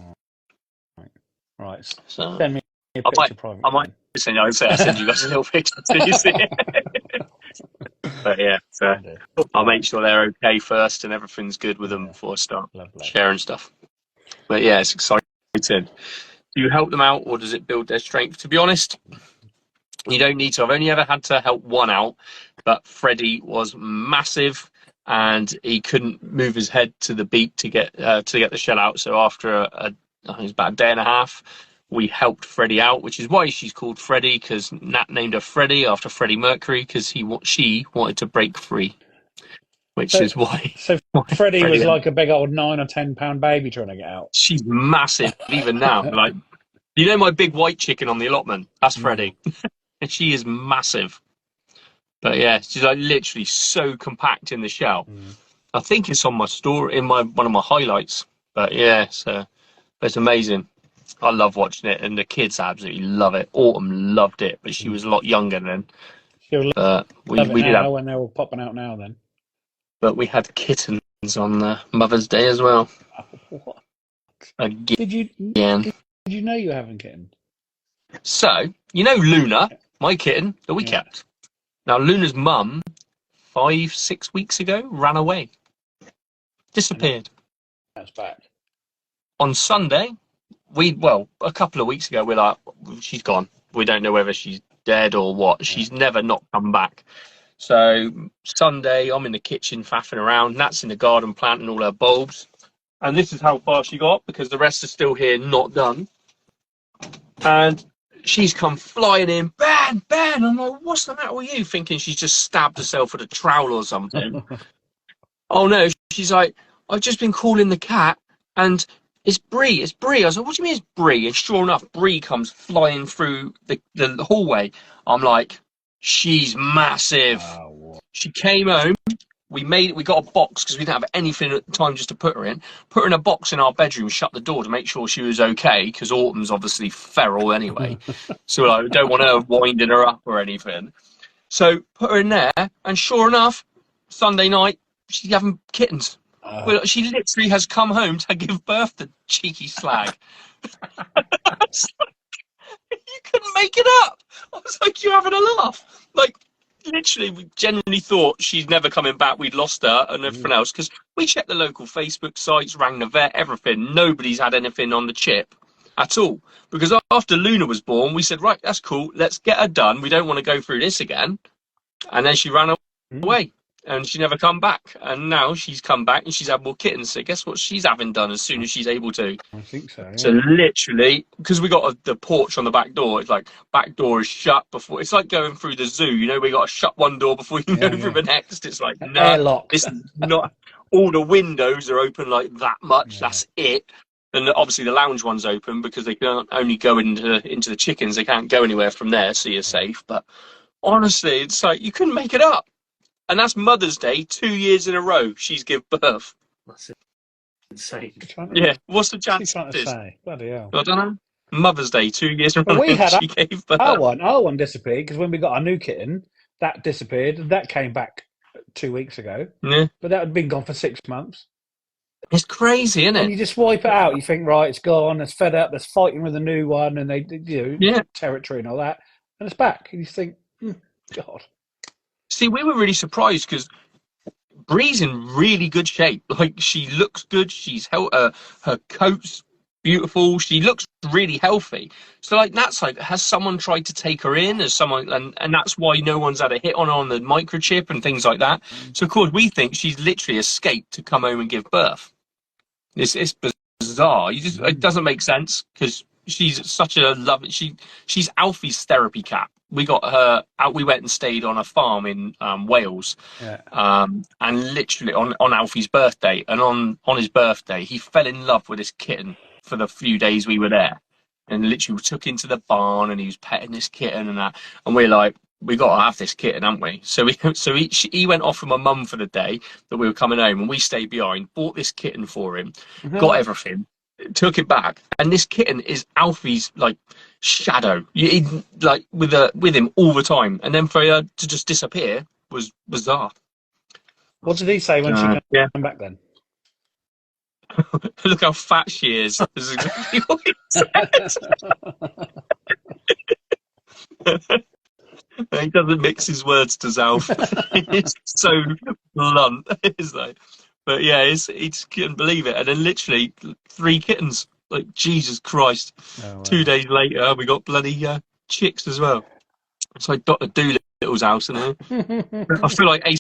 Right. So send me a picture privately. I might send you guys a little picture so you see it. But yeah, so I'll make sure they're okay first and everything's good with them before I start sharing stuff. But yeah, it's exciting. Do you help them out or does it build their strength? To be honest, you don't need to. I've only ever had to help one out, but Freddie was massive and he couldn't move his head to the beak to get the shell out. So after I think it was about a day and a half, we helped Freddie out, which is why she's called Freddie, because Nat named her Freddie after Freddie Mercury because she wanted to break free, which is why. So Freddie was like a big old 9 or 10 pound baby trying to get out. She's massive even now. Like, you know my big white chicken on the allotment? That's Freddie. And she is massive. But yeah, she's like literally so compact in the shell. I think it's on my story, in one of my highlights. But yeah, so it's amazing. I love watching it, and the kids absolutely love it. Autumn loved it, but she was a lot younger then. She'll love it we did now when they're all popping out now then. but we had kittens on Mother's Day as well. What? Again. Did you know you were having kittens? So, you know Luna, my kitten that we kept. Now, Luna's mum, 5-6 weeks ago, ran away. Disappeared. That's bad. On Sunday, a couple of weeks ago, we're like, she's gone. We don't know whether she's dead or what. She's never not come back. So Sunday, I'm in the kitchen faffing around. Nat's in the garden planting all her bulbs. And this is how far she got, because the rest are still here, not done. And she's come flying in, Ben! I'm like, what's the matter with you? Thinking she's just stabbed herself with a trowel or something. Oh no, she's like, I've just been calling the cat and it's Bree. I was like, what do you mean it's Bree? And sure enough, Bree comes flying through the hallway. I'm like, she's massive. Oh, she came home. We got a box because we didn't have anything at the time just to put her in. Put her in a box in our bedroom, shut the door to make sure she was okay, because Autumn's obviously feral anyway. So like, we don't want her winding her up or anything. So put her in there, and sure enough, Sunday night, she's having kittens. Well, she literally has come home to give birth to cheeky slag. You couldn't make it up. I was like, you're having a laugh. Like, literally, we genuinely thought she's never coming back. We'd lost her and everything else, because we checked the local Facebook sites, rang the vet, everything. Nobody's had anything on the chip at all. Because after Luna was born, we said, right, that's cool. Let's get her done. We don't want to go through this again. And then she ran away. And she never come back. And now she's come back and she's had more kittens. So guess what she's having done as soon as she's able to? I think so. Yeah. So literally, because we got the porch on the back door, it's like back door is shut before. It's like going through the zoo. You know, we got to shut one door before you can go through the next. It's like, no, airlock. This is not. All the windows are open like that much. Yeah. That's it. And obviously the lounge one's open because they can only go into the chickens. They can't go anywhere from there, so you're safe. But honestly, it's like you couldn't make it up. And that's Mother's Day, 2 years in a row she's give birth. That's insane. Yeah, what's the chances? Bloody hell. I don't know. Mother's Day, 2 years in a row she gave birth. Our one disappeared, because when we got our new kitten, that disappeared. That came back 2 weeks ago. Yeah. But that had been gone for 6 months. It's crazy, isn't it? And you just wipe it out. You think, right, it's gone. It's fed up. It's fighting with a new one, and they territory and all that, and it's back. And you think, God. See, we were really surprised because Bree's in really good shape. Like, she looks good. Her coat's beautiful. She looks really healthy. So, like, that's like, has someone tried to take her in? Has someone, and that's why no one's had a hit on the microchip and things like that. So, of course, we think she's literally escaped to come home and give birth. It's bizarre. It doesn't make sense because she's such a lovely. She's Alfie's therapy cat. We got her out. We went and stayed on a farm in Wales, and literally on Alfie's birthday. And on his birthday, he fell in love with this kitten for the few days we were there. And literally, we took into the barn, and he was petting this kitten and that. And we're like, we got to have this kitten, haven't we? So he went off with my mum for the day that we were coming home, and we stayed behind, bought this kitten for him, got everything. Took it back, and this kitten is Alfie's like shadow. Like with him all the time, and then for her to just disappear was bizarre. What did he say when she came back then? Look how fat she is. Is exactly what he said. He doesn't mix his words to Zalf. It's so blunt. It's like. But yeah, he just couldn't believe it. And then literally 3 kittens. Like, Jesus Christ. Oh, wow. 2 days later, we got bloody chicks as well. It's like Dr. Doolittle's house, isn't it? I feel like Ace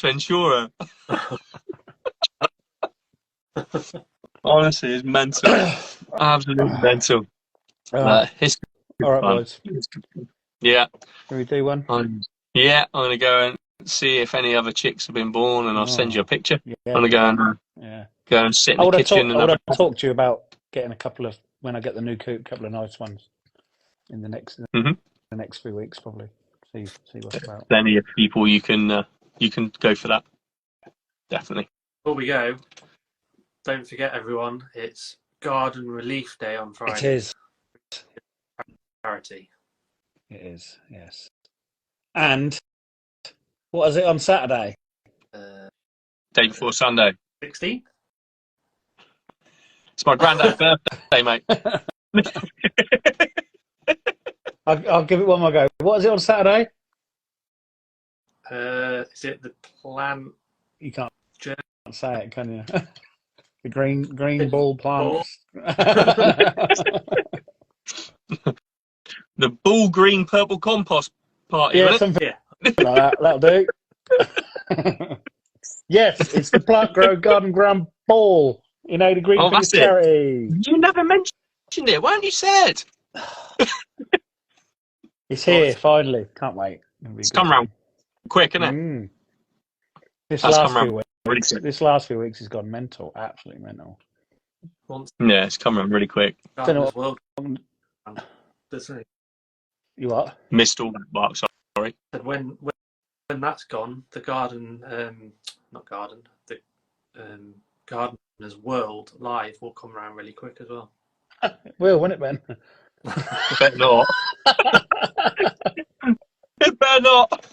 Ventura. Honestly, it's mental. Absolutely mental. It's all right, boys. Yeah. Can we do one? I'm going to go and see if any other chicks have been born, and I'll send you a picture. Yeah, I'm going to go and sit in the kitchen. I would have talked to you about getting when I get the new coop, a couple of nice ones in the next few weeks, probably. See what's about. Plenty of people you can go for that. Definitely. Before we go, don't forget, everyone, it's Garden Relief Day on Friday. It is. Charity. It is, yes. And what is it on Saturday? Day before Sunday. 16th. It's my granddad's birthday, mate. I'll give it one more go. What is it on Saturday? Is it the plant? You can't say it, can you? The green ball plants. The ball green purple compost party. Yeah, something like that. That'll do. Yes, it's the Plant Grow Garden Ground Ball in aid of Greenpeace charity. You never mentioned it. Why haven't you said? It's here finally. Can't wait. It's come round quick, isn't it? This last few weeks has gone mental. Absolutely mental. Yeah, it's come around really quick. Doesn't it? You what? Missed all that bark. Sorry. And when that's gone, the garden, the gardener's world live will come around really quick as well. Will, won't it, Ben? Better not. It better not.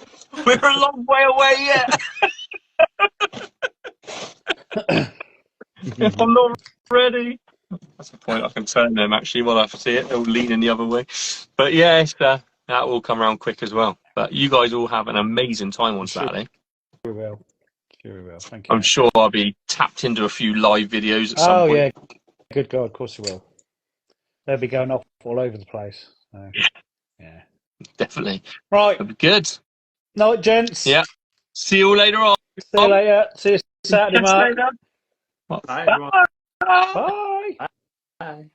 We're a long way away yet. If I'm not ready. That's the point. I can turn them actually while I see it. They'll lean in the other way. But yeah, that will come around quick as well. But you guys all have an amazing time on Saturday. Sure we will. Thank you. I'm sure I'll be tapped into a few live videos at some point. Oh yeah. Good God, of course you will. They'll be going off all over the place. So, yeah. Definitely. Right. That'll be good. Night, gents. Yeah. See you all later on. See you later. See you Saturday, mate. Bye, everyone. Bye. Bye.